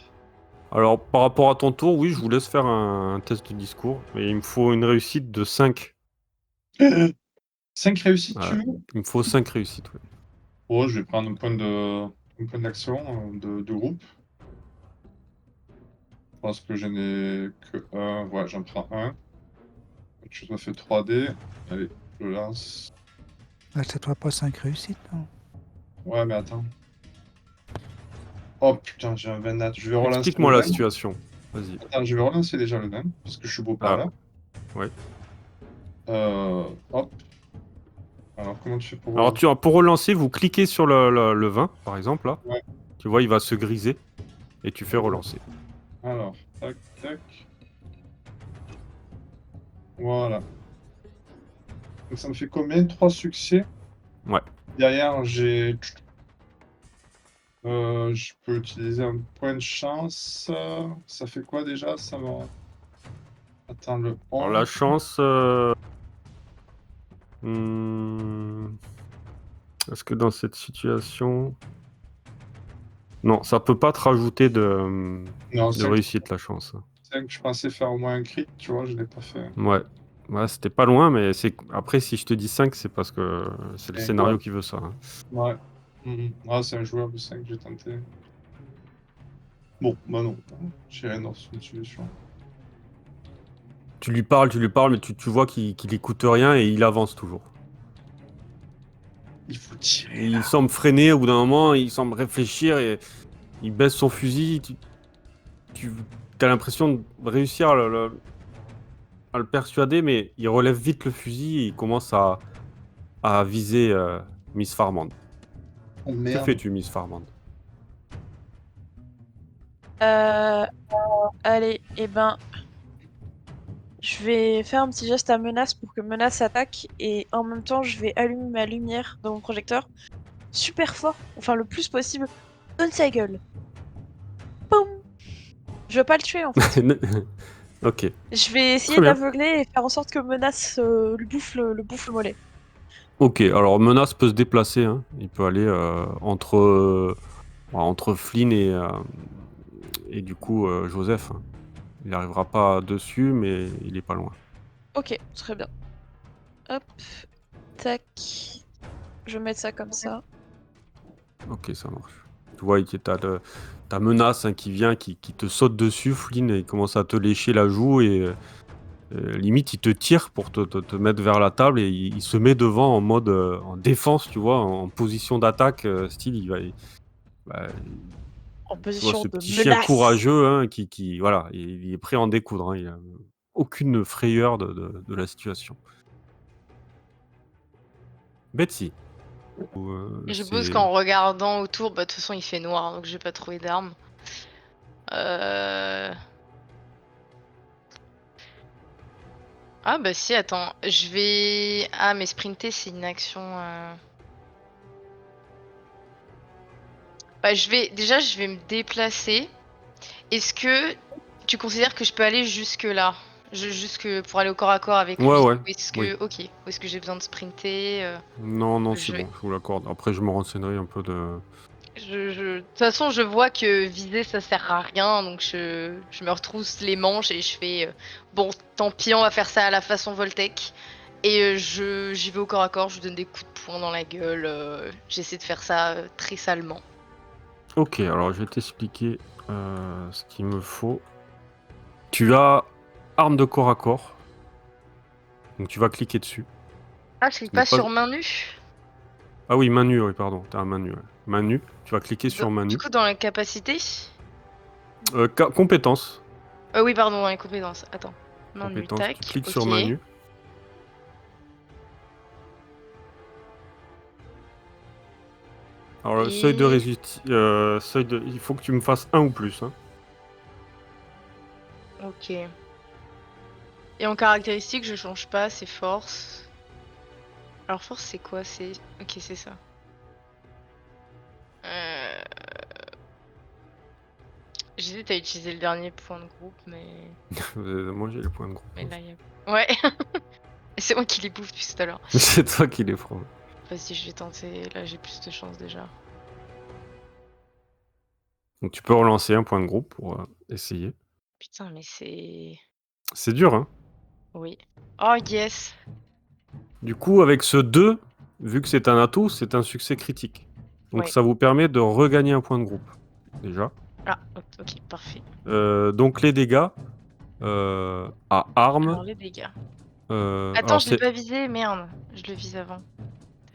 Alors, par rapport à ton tour, oui, je vous laisse faire un test de discours. Mais il me faut une réussite de 5. 5 réussites, tu Ouais. veux? Il me faut 5 réussites, ouais. Oh, je vais prendre un point d'action de groupe. Je pense que je n'ai que un. Ouais, j'en prends un. Je me fais 3D. Allez, je lance. Ah, ça ne fera pas 5 réussites, non? Ouais, mais attends. Oh putain, j'ai un 20 nat. Je vais relancer le Explique-moi la 20. situation. Vas-y. Attends, je vais relancer déjà le 20, parce que je suis beau par Ah, là. ouais. Hop. Alors, comment tu fais pour Alors, relancer? pour relancer, vous cliquez sur le 20, par exemple, là. Ouais. Tu vois, il va se griser. Et tu fais relancer. Alors, tac, tac. Voilà. Donc ça me fait combien? 3 succès. Ouais. Derrière, j'ai... je peux utiliser un point de chance. Ça fait quoi déjà? Ça va... Attends, le Alors, 11. la chance... Est-ce que dans cette situation... Non, ça peut pas te rajouter Non, de 5, réussite, la chance. je pensais faire au moins un crit, tu vois, je l'ai pas fait. Ouais. Ouais, c'était pas loin, mais après, si je te dis 5, c'est parce que c'est le Et scénario ouais. qui veut ça. Hein. Ouais. Ah, c'est un joueur de 5, j'ai tenté. Bon, bah non. J'irai dans une solution. Tu lui parles, mais tu vois qu'il écoute rien et il avance toujours. Il faut tirer. Il semble freiner au bout d'un moment, il semble réfléchir et il baisse son fusil. Tu as l'impression de réussir à le persuader, mais il relève vite le fusil et il commence à viser Miss Farmand. Oh Que merde. fais-tu, Miss Farmand? Allez, je vais faire un petit geste à Menace pour que Menace attaque et en même temps, je vais allumer ma lumière dans mon projecteur super fort, enfin le plus possible, dans sa gueule. Boum! Je veux pas le tuer en fait. Ok. Je vais essayer Très bien. d'aveugler et faire en sorte que Menace lui bouffe le mollet. Ok, alors Menace peut se déplacer. Hein. Il peut aller entre Flynn et du coup Joseph. Hein. Il n'arrivera pas dessus, mais il est pas loin. Ok, très bien. Hop, tac. Je vais mettre ça comme ça. Ok, ça marche. Tu vois, t'as Menace hein, qui vient, qui te saute dessus, Flynn, et il commence à te lécher la joue et limite il te tire pour te mettre vers la table et il se met devant en mode en défense, tu vois, en position d'attaque, style bah, En tu vois position ce de petit chien menace. courageux hein, voilà, il est prêt à en découdre. Hein, il a aucune frayeur de la situation. Betsy. Je suppose qu'en regardant autour, bah de toute façon il fait noir, donc j'ai pas trouvé d'armes. Ah bah si, attends, je vais... Ah mais sprinter c'est une action... Bah déjà je vais me déplacer. Est-ce que tu considères que je peux aller jusque là? Juste que pour aller au corps à corps avec Ouais, lui. ouais, Ou est-ce oui. que, ok, ou est-ce que j'ai besoin de sprinter Non, c'est je vais- bon, je vous l'accorde. Après, je me renseignerai un peu de... De toute façon, je vois que viser ça sert à rien, donc je me retrousse les manches et je fais bon, tant pis, on va faire ça à la façon Voltec. Et j'y vais au corps à corps, je lui donne des coups de poing dans la gueule. J'essaie de faire ça très salement. Ok, alors je vais t'expliquer ce qu'il me faut. Tu as arme de corps à corps. Donc tu vas cliquer dessus. Ah, je clique Ce n'est pas pas... sur main nue. Ah oui, main nue, oui, pardon. T'as un main nue. Ouais. Main nue, tu vas cliquer sur main Du nue. coup, dans la capacité. Compétences. Oui, pardon, dans les compétences. Attends. Main nue, Compétences, tu tac. cliques Ok. sur main nue. Alors, le seuil de Et... résultat, il faut que tu me fasses 1 ou plus. Hein. Ok. Et en caractéristique, je change pas, c'est force. Alors force, c'est quoi? C'est... Ok, c'est ça. Euh... J'hésite à utiliser le dernier point de groupe, mais... Moi, j'ai les points de groupe. Mais là, y a... Ouais. C'est moi qui les bouffe depuis tout à l'heure. C'est toi qui les prends. Vas-y, je vais tenter. Là, j'ai plus de chance déjà. Donc, tu peux relancer un point de groupe pour essayer. Putain, mais c'est... C'est dur, hein. Oui. Oh, yes. Du coup, avec ce 2, vu que c'est un atout, c'est un succès critique. Donc, Ouais. ça vous permet de regagner un point de groupe, déjà. Ah, ok, parfait. Donc, les dégâts à arme. Alors, les dégâts. Attends, Alors je l'ai c'est... pas visé, merde. Je le vise avant.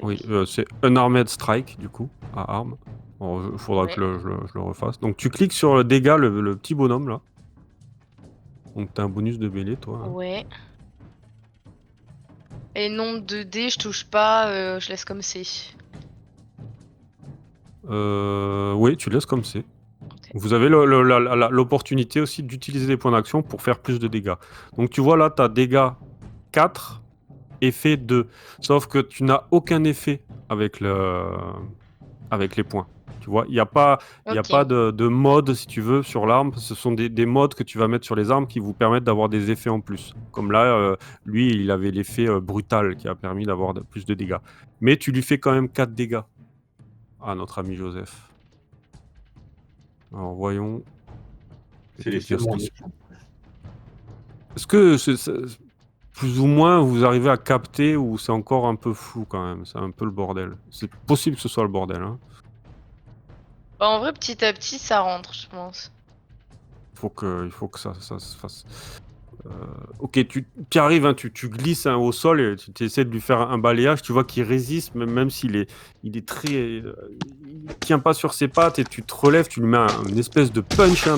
Oui, Tac. c'est Unarmed Strike, du coup, à arme. Il faudra Ouais. que je le refasse. Donc, tu cliques sur le dégât, le petit bonhomme, là. Donc, t'as un bonus de mêlée, toi. Hein. Ouais. Et nombre de dés, je touche pas, je laisse comme c'est. Oui, tu laisses comme c'est. Ok. Vous avez l'opportunité aussi d'utiliser les points d'action pour faire plus de dégâts. Donc, tu vois là, tu as dégâts 4, effet 2. Sauf que tu n'as aucun effet avec les points. Tu vois, il n'y a pas Ok. de mode, si tu veux, sur l'arme. Ce sont des modes que tu vas mettre sur les armes qui vous permettent d'avoir des effets en plus. Comme là, lui, il avait l'effet brutal qui a permis d'avoir plus de dégâts. Mais tu lui fais quand même 4 dégâts à notre ami Joseph. Alors, voyons. C'est l'effet mon nez. Est-ce que plus ou moins vous arrivez à capter ou c'est encore un peu flou quand même? C'est un peu le bordel. C'est possible que ce soit le bordel. Hein. Bah, en vrai, petit à petit, ça rentre, je pense. Il faut que ça se fasse. Ok, tu y arrives, hein, tu glisses hein, au sol et tu essaies de lui faire un balayage. Tu vois qu'il résiste, même s'il est très. Il tient pas sur ses pattes et tu te relèves, tu lui mets une espèce de punch hein,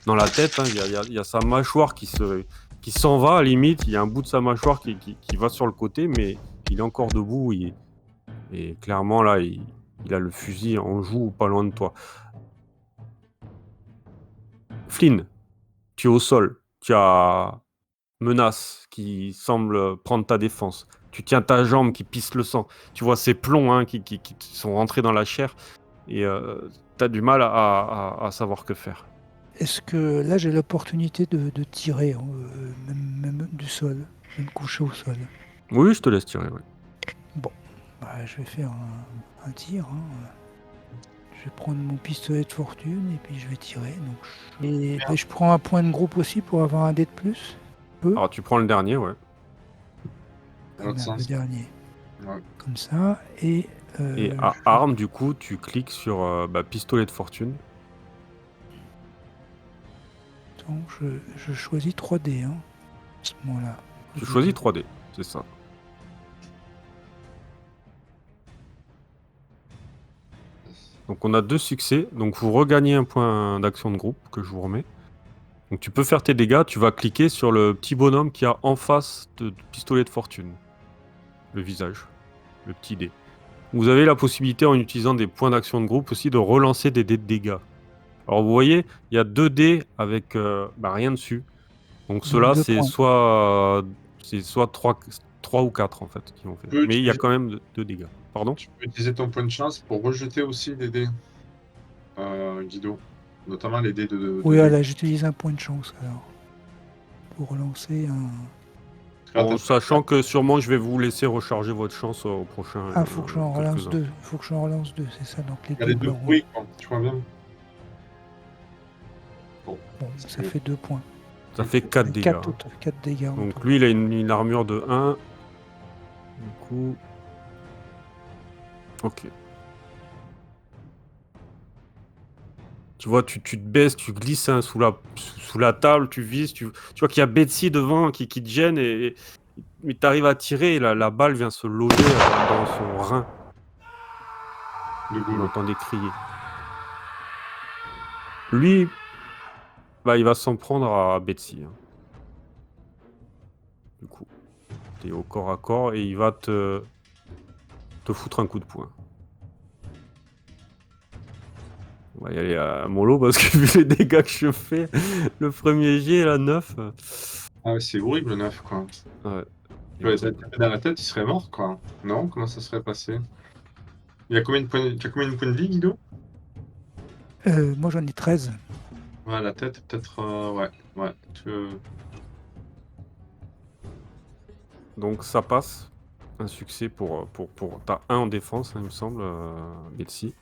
dans la tête. Hein. Il y a sa mâchoire qui s'en va à la limite. Il y a un bout de sa mâchoire qui va sur le côté, mais il est encore debout. Et clairement, là, il a le fusil en joue pas loin de toi. Flynn, tu es au sol. Tu as menace qui semble prendre ta défense. Tu tiens ta jambe qui pisse le sang. Tu vois ces plombs hein, qui sont rentrés dans la chair. Et tu as du mal à savoir que faire. Est-ce que là j'ai l'opportunité de tirer, même du sol, de me coucher au sol? Oui, je te laisse tirer. Oui. Bon, bah, je vais faire un tir. Hein. Je vais prendre mon pistolet de fortune et puis je vais tirer. Et ben, je prends un point de groupe aussi pour avoir un dé de plus. Alors tu prends le dernier, ouais. Dans l'autre Le sens. dernier. Ouais. Comme ça. Et À arme, du coup, tu cliques sur pistolet de fortune. donc, je choisis 3D hein, à ce moment-là. Tu choisis 3D, c'est ça. Donc on a 2 succès. Donc vous regagnez un point d'action de groupe que je vous remets. Donc tu peux faire tes dégâts. Tu vas cliquer sur le petit bonhomme qui a en face de pistolet de fortune. Le visage. Le petit dé. Vous avez la possibilité, en utilisant des points d'action de groupe aussi, de relancer des dés de dégâts. Alors vous voyez, il y a 2 dés avec rien dessus. Donc ceux-là, deux c'est points. soit 3 ou 4 en fait qui ont fait. Tu peux Mais il y a utiliser- quand même 2 dégâts. Pardon? Tu peux utiliser ton point de chance pour rejeter aussi des dés, Guido. Notamment les dés de Oui, là j'utilise un point de chance alors. pour relancer un. Bon, sachant que sûrement je vais vous laisser recharger votre chance au prochain. Ah, faut que j'en relance quelques-uns. 2. Faut que j'en relance 2, c'est ça. Donc les Il y a les deux deux blancs. bruits, quoi. Tu vois bien. Bon, Bon, ça fait 2 points. Ça fait 4 dégâts. 4 hein. total, 4 dégâts. en Donc tout. lui, il a une armure de 1. Du coup... Ok. Tu vois, tu te baisses, tu glisses hein, sous la table, tu vises, tu vois qu'il y a Betsy devant qui te gêne, mais tu arrives à tirer et la balle vient se loger dans son rein. Le Vous goulot. l'entendez crier. Lui, bah, il va s'en prendre à Betsy. hein. Du coup, t'es au corps à corps et il va te foutre un coup de poing. On va y aller à mollo parce que vu les dégâts que je fais, le premier jet, la 9. Ah ouais, c'est horrible le 9, quoi. Ouais. Tu vas être tapé dans la tête, il serait mort, quoi. Non? Comment ça serait passé? Tu as combien de points de vie, Guido? Moi j'en ai 13. Ouais, la tête, peut-être. Ouais. Donc ça passe. Un succès pour... T'as 1 en défense, hein, il me semble, Betsy.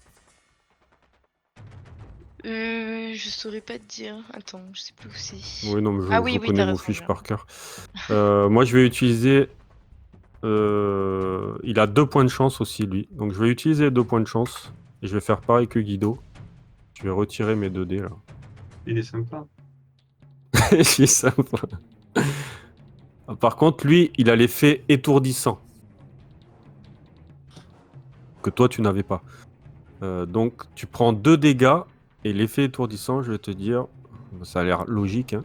Je saurais pas te dire. Attends, je sais plus où c'est. Oui, non, mais Ah je oui, connais t'as vos raison, fiches là. par cœur. Moi, je vais utiliser... il a 2 points de chance aussi, lui. Donc je vais utiliser 2 points de chance. Et je vais faire pareil que Guido. Je vais retirer mes 2 dés, là. Il est sympa. C'est sympa. Par contre, lui, il a l'effet étourdissant. Que toi, tu n'avais pas. Donc, tu prends 2 dégâts. Et l'effet étourdissant, je vais te dire... Ça a l'air logique, hein.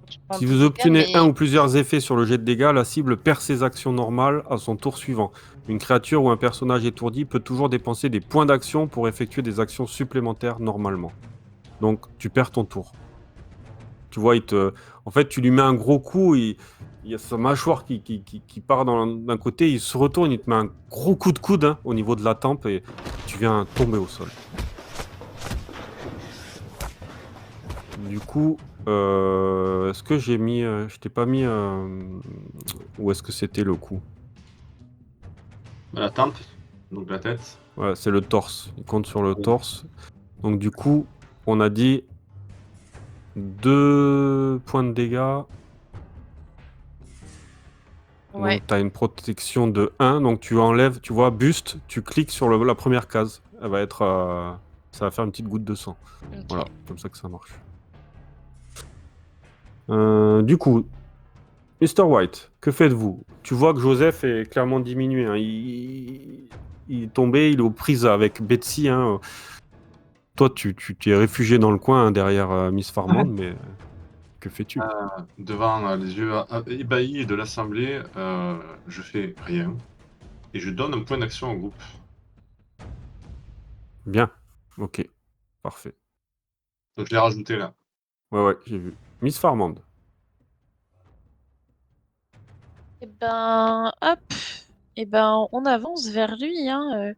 Je prends Si deux vous dégâts, obtenez mais- un ou plusieurs effets sur le jet de dégâts, la cible perd ses actions normales à son tour suivant. Une créature ou un personnage étourdi peut toujours dépenser des points d'action pour effectuer des actions supplémentaires normalement. Donc tu perds ton tour. Tu vois, en fait, tu lui mets un gros coup, il y a sa mâchoire qui part d'un côté, il se retourne, il te met un gros coup de coude hein, au niveau de la tempe et tu viens tomber au sol. Du coup, est-ce que j'ai mis... je t'ai pas mis... où est-ce que c'était le coup? La tempe, donc la tête. Ouais, c'est le torse. Il compte sur le Oui. torse. Donc du coup, on a dit 2 points de dégâts. Ouais. Donc tu as une protection de 1. Donc tu enlèves, tu vois, buste, tu cliques sur la première case. Elle va être... ça va faire une petite goutte de sang. Ok. Voilà, comme ça que ça marche. Du coup, Mr. White, que faites-vous? Tu vois que Joseph est clairement diminué. hein. Il est tombé, il est aux prises avec Betsy. hein. Toi, tu t'es réfugié dans le coin hein, derrière Miss Farmand, mais que fais-tu? Devant les yeux ébahis de l'assemblée, je fais rien. Et je donne un point d'action au groupe. Bien. Ok. Parfait. Donc je l'ai rajouté là. Ouais, j'ai vu. Miss Farmand. Et ben, hop. Et ben, on avance vers lui, hein.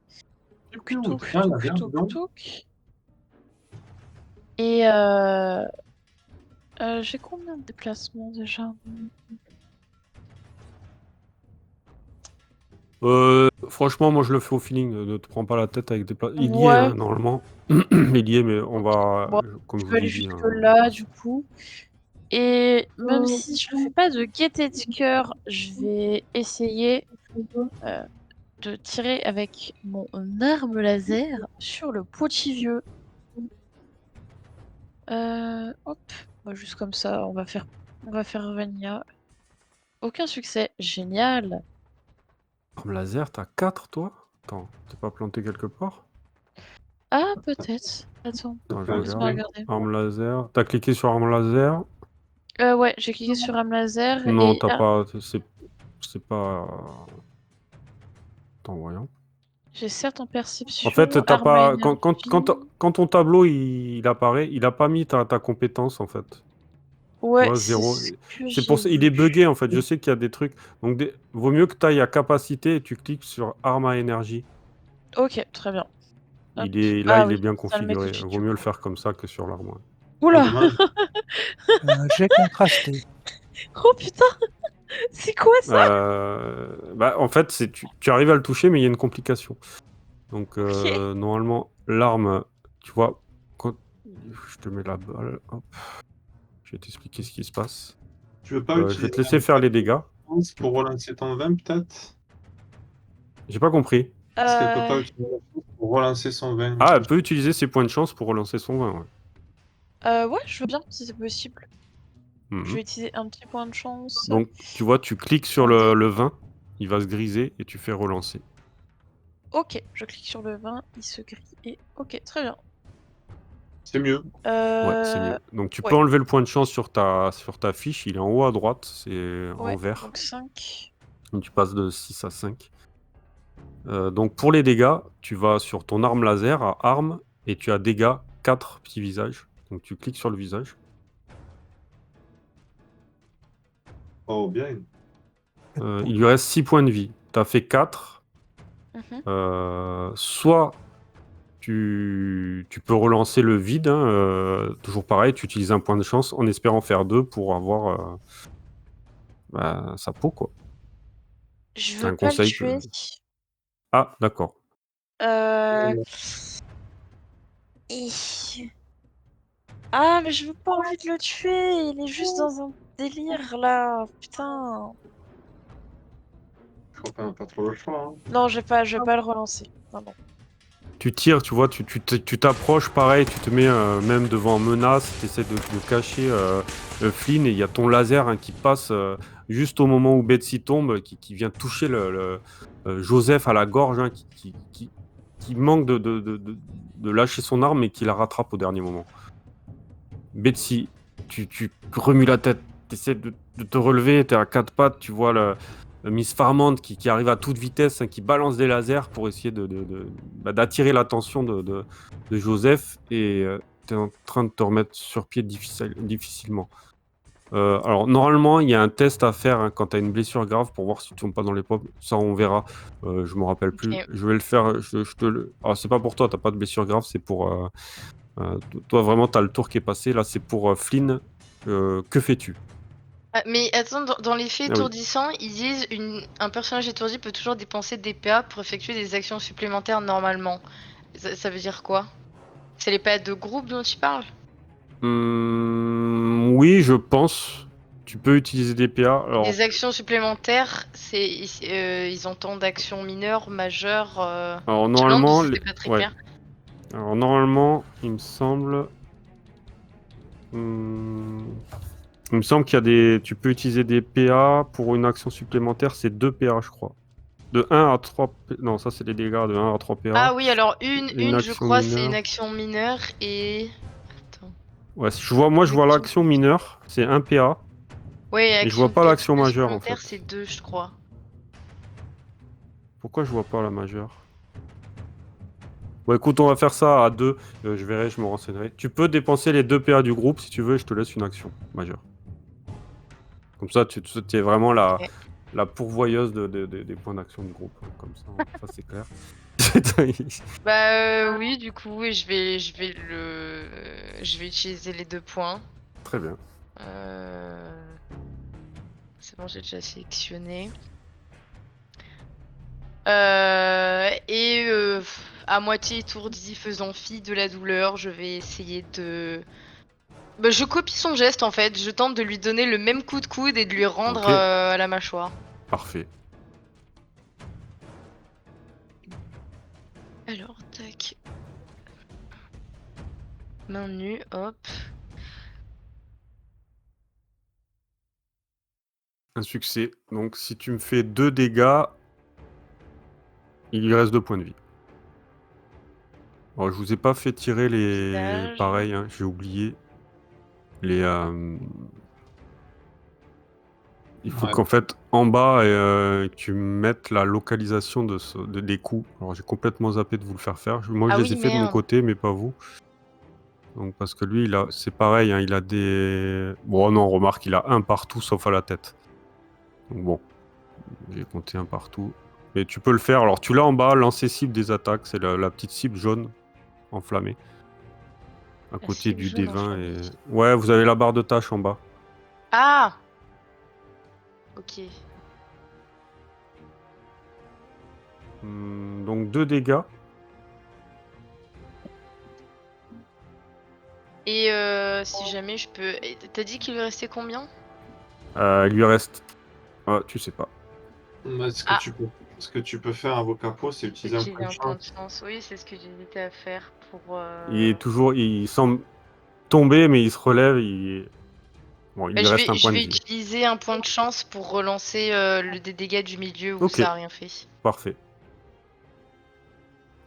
Touk, touk, Ah, touk, bien, touk, donc. touk. Et j'ai combien de déplacements déjà? Franchement, moi je le fais au feeling. Ne te prends pas la tête avec des plats. Il y est, Ouais, hein, normalement. Il y est, mais on va, bon, comme je je peux vous aller ai dit. jusque hein. là, du coup. Et même si je ne fais pas de gaieté de cœur, je vais essayer de tirer avec mon arme laser sur le petit vieux. Hop, juste comme ça, on va faire Vania. Aucun succès, génial. Arme laser, t'as 4 toi? Attends, t'es pas planté quelque part? Ah, peut-être. Attends, Attends, je laisse-moi regarde. regarder. Arme laser. T'as cliqué sur arme laser? Ouais, j'ai cliqué sur arme laser Non, et t'as pas. C'est pas. Attends, voyons. j'ai certes en En perception, fait, t'as arme à pas. énergie. Quand ton tableau il apparaît, il a pas mis ta compétence en fait. Tu Ouais, vois, c'est 0. ce que C'est pour j'ai ça. Il est vu. buggé en fait. Je sais qu'il y a des trucs. Donc, vaut mieux que tu ailles à capacité et tu cliques sur arme à énergie. Ok, très bien. Hop. Il est Ah il oui, est bien ça le met tout de configuré. suite Vaut du mieux le coup. faire comme ça que sur l'arme. Oula. dommage. J'ai contrasté. Oh putain. C'est quoi ça? Bah, en fait, tu arrives à le toucher, mais il y a une complication. Donc, Ok. normalement, l'arme, tu vois, quand je te mets la balle, hop, je vais t'expliquer ce qui se passe. Tu veux pas Je vais utiliser te laisser faire les dégâts. chance pour relancer ton 20 peut-être? J'ai pas compris. Est-ce qu'elle peut pas Euh, utiliser la chance pour relancer son 20? Ah, elle peut utiliser ses points de chance pour relancer son 20, ouais. ouais, je veux bien si c'est possible. Je Mhm. vais utiliser un petit point de chance. Donc, tu vois, tu cliques sur le 20, il va se griser et tu fais relancer. Ok, je clique sur le 20, il se grille et ok, très bien. C'est mieux. Ouais, c'est Euh, mieux. Donc, tu peux ouais, enlever le point de chance sur ta fiche, il est en haut à droite, c'est en ouais, vert. donc 5. Donc, tu passes de 6 à 5. Donc, pour les dégâts, tu vas sur ton arme laser à arme et tu as dégâts 4 petits visages. Donc, tu cliques sur le visage. Oh, bien. Il lui reste 6 points de vie. Tu as fait 4. Mhm. Soit tu peux relancer le vide, hein, toujours pareil, tu utilises un point de chance en espérant faire 2 pour avoir sa peau, quoi. Je C'est veux un pas le conseil que... tuer. Ah, d'accord. Euh... hi. Ah, mais je veux pas envie de le tuer. Il est juste dans un délire là. Putain. Je crois qu'on n'a pas trop le choix. Hein. Non, je vais pas le relancer. Non, non. Tu tires, tu vois, tu t'approches, pareil, tu te mets même devant menace, tu essaies de cacher Flynn, et il y a ton laser, hein, qui passe juste au moment où Betsy tombe, qui vient toucher Joseph à la gorge, hein, qui manque de lâcher son arme et qui la rattrape au dernier moment. Betsy, tu remues la tête, tu essaies de te relever, tu es à quatre pattes, tu vois le Miss Farmand qui arrive à toute vitesse, hein, qui balance des lasers pour essayer d'attirer l'attention de Joseph, et tu es en train de te remettre sur pied difficilement. Alors, normalement, il y a un test à faire, hein, quand tu as une blessure grave pour voir si tu tombes pas dans les pommes. Ça, on verra. Je me rappelle plus. Ok. Je vais le faire. Alors, c'est pas pour toi, t'as pas de blessure grave, c'est pour. Toi, vraiment, tu as le tour qui est passé. Là, c'est pour Flynn. Que fais-tu? Ah, mais attends, dans l'effet Ah oui. étourdissant, ils disent un personnage étourdi peut toujours dépenser des PA pour effectuer des actions supplémentaires normalement. Ça veut dire quoi? C'est les PA de groupe dont tu parles? Oui, je pense. Tu peux utiliser des PA. Alors, Les actions supplémentaires, ils entendent actions mineures, majeures. alors Je me demande normalement, si c'était pas très ouais. clair. Alors, normalement, il me semble. Hmm, Il me semble qu'il y a des. Tu peux utiliser des PA pour une action supplémentaire, c'est 2 PA, je crois. De 1 à 3 Non, ça, c'est des dégâts de 1 à 3 PA. Ah oui, alors Une je action crois, c'est une mineure. action mineure et. Attends. Ouais, moi, je Une vois action. l'action mineure, c'est 1 PA. Ouais, Et je vois pas l'action majeure, en supplémentaire, c'est fait. 2, je crois. Pourquoi je vois pas la majeure? Bon, écoute, on va faire ça à 2. Je verrai, je me renseignerai. Tu peux dépenser les 2 PA du groupe si tu veux, je te laisse une action majeure. Comme ça, tu es vraiment Ok. la pourvoyeuse des points d'action du groupe. Comme ça c'est clair. Bah oui, du coup, oui, je vais utiliser les 2 points. Très bien. C'est bon, j'ai déjà sélectionné. Et à moitié étourdi, faisant fi de la douleur, je vais essayer de. Bah, je copie son geste en fait. Je tente de lui donner le même coup de coude et de lui rendre Ok, à la mâchoire. parfait. Alors, tac. Main nue, hop. Un succès. Donc, si tu me fais 2 dégâts, il lui reste 2 points de vie. Alors, je vous ai pas fait tirer les... Visage. Pareil, hein, j'ai oublié. Les... Il faut Ouais. qu'en fait, en bas, tu mettes la localisation des coups. Alors, j'ai complètement zappé de vous le faire. Moi, je Ah les oui, ai fait de mon merde. côté, mais pas vous. Donc, parce que lui, c'est pareil, hein, il a des... Bon, non, remarque, il a un partout, sauf à la tête. Donc bon, j'ai compté un partout. Mais tu peux le faire. Alors, tu l'as en bas, lancer cible des attaques. C'est la petite cible jaune enflammée. à côté cible du jaune en D20 et... Flandrie. Ouais, vous avez la barre de tâches en bas. Ah! Ok. Donc 2 dégâts. Et si jamais je peux... Et t'as dit qu'il lui restait combien? Il lui reste... Ah, tu sais pas. Ah, Ce que tu peux faire à vos capots, c'est utiliser un utiliser point de un point chance. de chance. Oui, c'est ce que j'hésitais à faire pour... Il est toujours... Il semble tomber, mais il se relève. Bon, il Bah, lui reste un je point de vais vie. utiliser un point de chance pour relancer des dégâts du milieu où Ok. ça a rien fait. Parfait.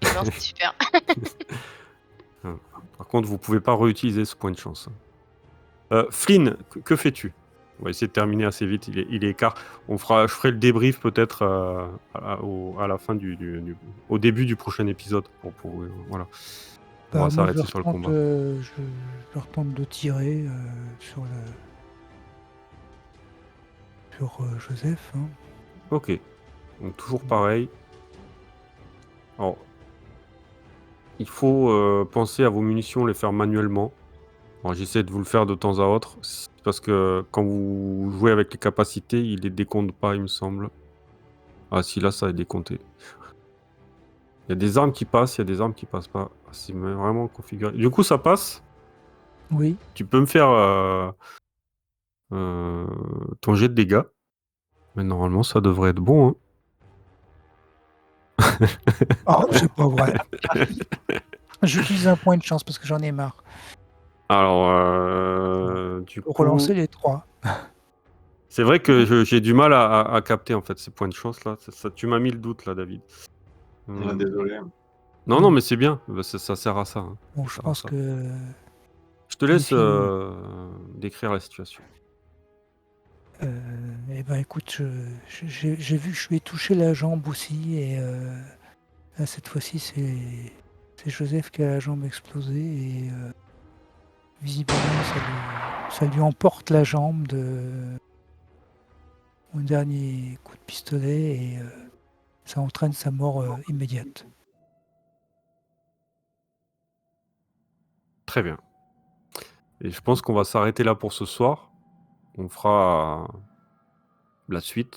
Et ben c'est super. Par contre, vous pouvez pas réutiliser ce point de chance. Flynn, que fais-tu? On va essayer de terminer assez vite. Il est quart. Je ferai le débrief peut-être à la fin au début du prochain épisode. Voilà. On va Moi, s'arrêter sur le combat. je retente de tirer sur Joseph. Hein. Ok. Donc toujours pareil. Alors, il faut penser à vos munitions, les faire manuellement. Alors, j'essaie de vous le faire de temps à autre. Parce que quand vous jouez avec les capacités, il les décompte pas, il me semble. Ah si, là, ça est décompté. Il y a des armes qui passent, il y a des armes qui passent pas. Ah, c'est vraiment configuré. Du coup, ça passe. Oui. Tu peux me faire ton jet de dégâts. Mais normalement, ça devrait être bon. Hein. Oh, c'est pas vrai. J'utilise un point de chance parce que j'en ai marre. Alors, du Pour coup... relancer les 3. C'est vrai que j'ai du mal à capter, en fait, ces points de chance, là. Tu m'as mis le doute, là, David. Désolé. Non, mais c'est bien. Bah, ça sert à ça. Hein. Bon, Ça je sert à pense ça. que... Je te laisse fini. décrire la situation. Eh ben écoute, j'ai vu que je lui ai touché la jambe aussi et là, cette fois-ci c'est Joseph qui a la jambe explosée et visiblement ça lui emporte la jambe de mon dernier coup de pistolet et ça entraîne sa mort immédiate. Très bien. Et je pense qu'on va s'arrêter là pour ce soir. On fera la suite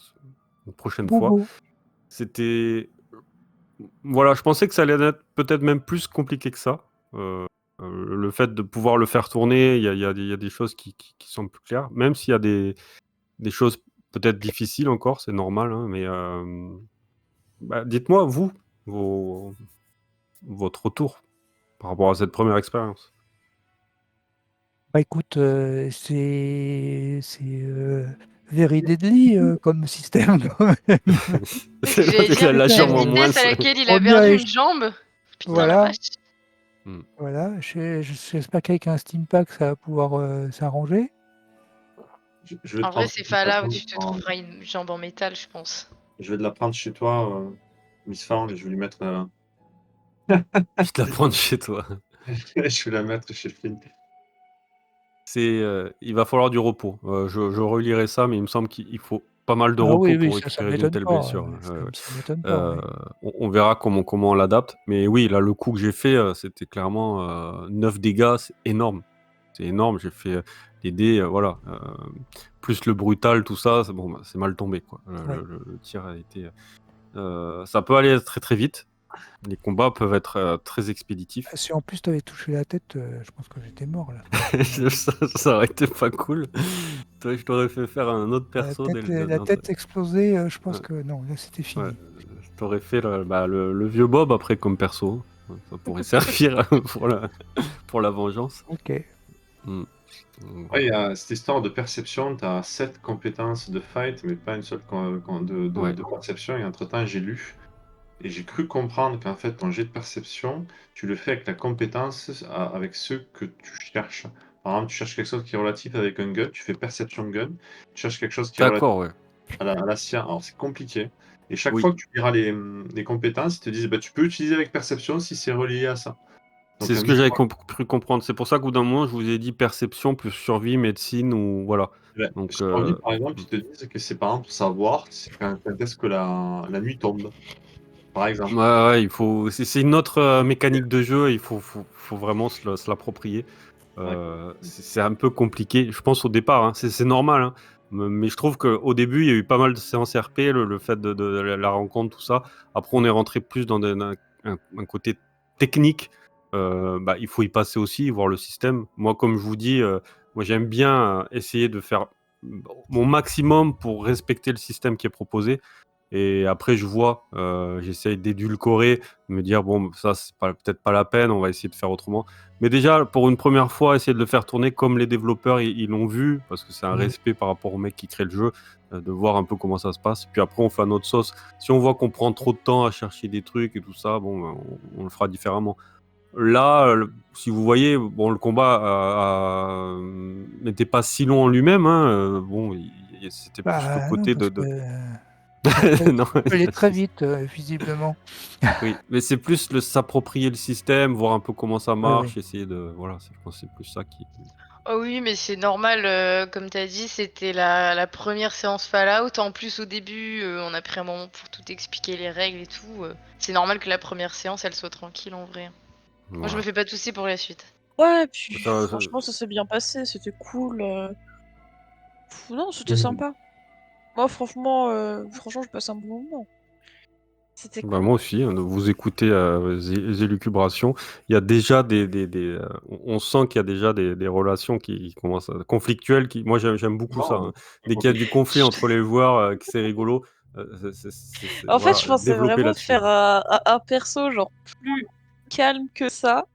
une prochaine fois. Bobo. C'était... Voilà, je pensais que ça allait être peut-être même plus compliqué que ça. Le fait de pouvoir le faire tourner, il y a des choses qui sont plus claires. Même s'il y a des choses peut-être difficiles encore, c'est normal. Hein, mais dites-moi, vous, votre retour par rapport à cette première expérience. Bah écoute, c'est very deadly comme système. J'allais Il a dire, la la jambe en moins. vitesse à laquelle il a Première perdu éche- une jambe. Putain la Voilà. vache. Voilà, j'espère qu'avec un Steam Pack, ça va pouvoir s'arranger. Je vais te En vrai, prendre- c'est Fallout, tu te trouveras une jambe en métal, je pense. Je vais te la prendre chez toi, Miss Farm, et je vais lui mettre. Je te la prends de chez toi. Je vais la mettre chez Flynn. Il va falloir du repos. Je relirai ça, mais il me semble qu'il faut pas mal de Ah repos oui, pour ça récupérer d'une m'étonne telle pas. blessure. Ça m'étonne pas. Ouais. On verra comment on l'adapte. Mais oui, là, le coup que j'ai fait, c'était clairement 9 dégâts, c'est énorme. C'est énorme. J'ai fait les dés, voilà. Plus le brutal, tout ça, c'est mal tombé. Quoi. Ouais. Le tir a été... ça peut aller très très vite. Les combats peuvent être très expéditifs. Si en plus tu avais touché la tête, je pense que j'étais mort là. ça aurait été pas cool. Toi, je t'aurais fait faire un autre perso. La tête explosée, je pense que non, là c'était fini. Ouais, je t'aurais fait le vieux Bob après comme perso. Ça pourrait servir pour la vengeance. Ok. Ouais, il y a cette histoire de perception, tu as 7 compétences de fight, mais pas une seule de perception. Et entre-temps, j'ai lu et j'ai cru comprendre qu'en fait, ton jet de perception, tu le fais avec la compétence, avec ceux que tu cherches. Par exemple, tu cherches quelque chose qui est relatif avec un gun, tu fais perception gun. Tu cherches quelque chose qui est relatif D'accord, ouais. à la science. Alors, c'est compliqué. Et chaque Oui. fois que tu liras les compétences, ils te disent tu peux utiliser avec perception si c'est relié à ça. Donc, C'est ce que j'avais cru comprendre. C'est pour ça qu'au bout d'un moment, je vous ai dit perception plus survie, médecine ou voilà. Donc, sur par exemple, ils te disent que c'est par exemple pour savoir quand est-ce que la nuit tombe. par exemple. Ouais, il faut. C'est une autre mécanique de jeu. Il faut vraiment se l'approprier. C'est un peu compliqué, je pense, au départ. Hein. C'est normal. Hein. Mais je trouve qu'au début, il y a eu pas mal de séances RP, le fait de la rencontre, tout ça. Après, on est rentré plus dans un côté technique. Bah, il faut y passer aussi, voir le système. Moi, comme je vous dis, moi, j'aime bien essayer de faire mon maximum pour respecter le système qui est proposé. Et après, je vois, j'essaye d'édulcorer, de me dire, bon, ça, c'est peut-être pas la peine, on va essayer de faire autrement. Mais déjà, pour une première fois, essayer de le faire tourner comme les développeurs, ils l'ont vu, parce que c'est un respect par rapport aux mecs qui créent le jeu, de voir un peu comment ça se passe. Puis après, on fait à notre sauce. Si on voit qu'on prend trop de temps à chercher des trucs et tout ça, bon, ben, on le fera différemment. Là, si vous voyez, bon, le combat n'était pas si long en lui-même. Hein, bon, c'était plus le Bah non, côté parce de... que ça Non, peut aller très vite, visiblement. oui, mais c'est plus s'approprier le système, voir un peu comment ça Oui, marche, oui. essayer de... Voilà, je pense que c'est plus ça qui... Oh oui, mais c'est normal, comme tu as dit, c'était la première séance Fallout. En plus, au début, on a pris un moment pour tout expliquer les règles et tout. C'est normal que la première séance, elle soit tranquille en vrai. Moi, je me Voilà. fais pas de soucis pour la suite. Ouais, puis Ça- franchement, ça s'est bien passé, c'était cool. Non, c'était Mhm. sympa. Moi, franchement, je passe un bon moment. C'était Bah, cool. moi aussi, hein, de vous écouter Zélucubration, il y a déjà on sent qu'il y a déjà des relations qui commencent à... conflictuelles. Moi, j'aime beaucoup ça. Hein. Dès qu'il y a du conflit entre les joueurs, que c'est rigolo, En fait, voilà, je pensais développer vraiment là-dessus. faire un perso genre plus calme que ça.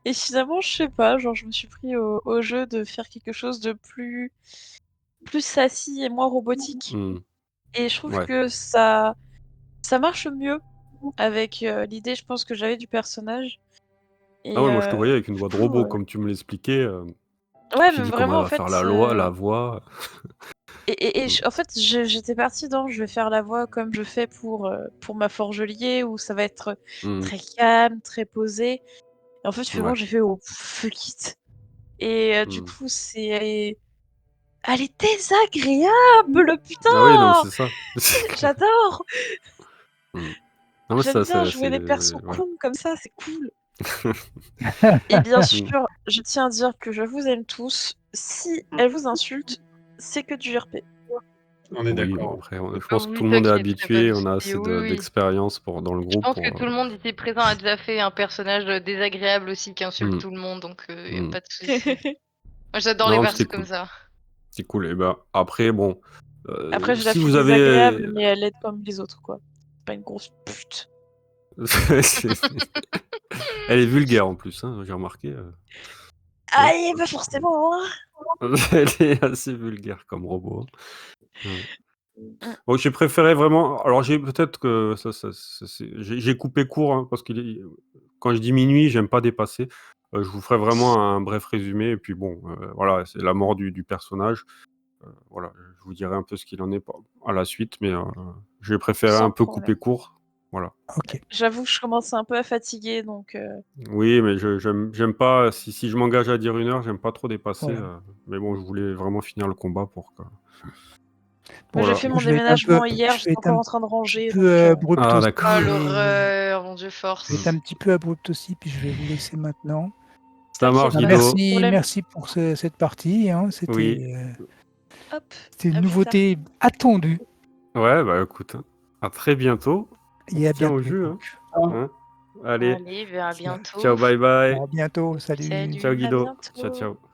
Et finalement, je sais pas, genre je me suis pris au jeu de faire quelque chose de plus sassy et moins robotique. Hmm, Et je trouve ouais. que ça marche mieux avec l'idée, je pense, que j'avais du personnage. Ah Et ouais, moi, je te voyais avec une du voix de coup, robot, comme tu me l'expliquais. Je me ouais, suis mais dit comment elle vraiment, en va faire fait, la voix. Hmm, en fait, j'étais partie dans, je vais faire la voix comme je fais pour ma forgelier, où ça va être hmm, très calme, très posé. Et en fait, finalement, ouais. j'ai fait oh fuck it. Et du Hmm. coup, elle est désagréable, Ah oui, non, mais putain! c'est ça. C'est clair. J'adore! Hmm. Non, mais J'aime ça, bien c'est... jouer des persos Voilà. cons comme ça, c'est cool. Et bien Hmm. sûr, je tiens à dire que je vous aime tous. Si elle vous insulte, c'est que du RP. On est Oui, bon, d'accord. après, je Ah pense que oui, tout le monde est t'inquiète, y a pas de habitué, on a souci. assez Oui, oui. d'expérience dans le Je groupe pense pour... que tout le monde ici présent a déjà fait un personnage désagréable aussi qui insulte hmm, tout le monde, donc y a hmm. pas de souci. Moi, j'adore les Non, mais c'était persos comme cool. ça. C'est cool. Et ben, après, bon, Après, je la si fais vous désagréable, avez... mais elle est comme les autres, quoi. C'est pas une grosse pute. c'est- Elle est vulgaire en plus, hein, j'ai remarqué. Ah, Hein. et pas forcément, hein. Elle est assez vulgaire comme robot. Hein. Mm. Bon, j'ai préféré vraiment. Alors, j'ai peut-être que j'ai coupé court hein, parce que quand je dis minuit, j'aime pas dépasser. Je vous ferai vraiment un bref résumé et puis bon, voilà, c'est la mort du personnage. Voilà, je vous dirai un peu ce qu'il en est à la suite, mais j'ai préféré Sans un peu couper problème. court. Voilà. Ok. J'avoue que je commence un peu à fatiguer, donc Oui, mais j'aime pas. Si je m'engage à dire 1 heure, j'aime pas trop dépasser. Ouais. Mais bon, je voulais vraiment finir le combat pour que. moi, j'ai Voilà. fait Moi, mon déménagement hier, je vais j'étais être un encore en train de petit ranger, donc peu abrupt Ah, aussi. d'accord. Ah, Et... l'horreur, mon dieu, Je vais Mm. être force. un petit peu abrupt aussi, puis je vais vous laisser maintenant. Ça marche, t'inquiète Bah, pas, sans Guido. merci, problème. merci pour cette partie. Hein. Oui. Hop, C'était une à plus tard. nouveauté attendue. Ouais, bah écoute, hein. À très bientôt. On Et se à tient au bientôt. jus, hein. Hein. Allez, Allez, à Ciao, bientôt. ciao, bye bye. à bientôt. Salut. Ciao Salut. À Guido. Ciao, bientôt. ciao.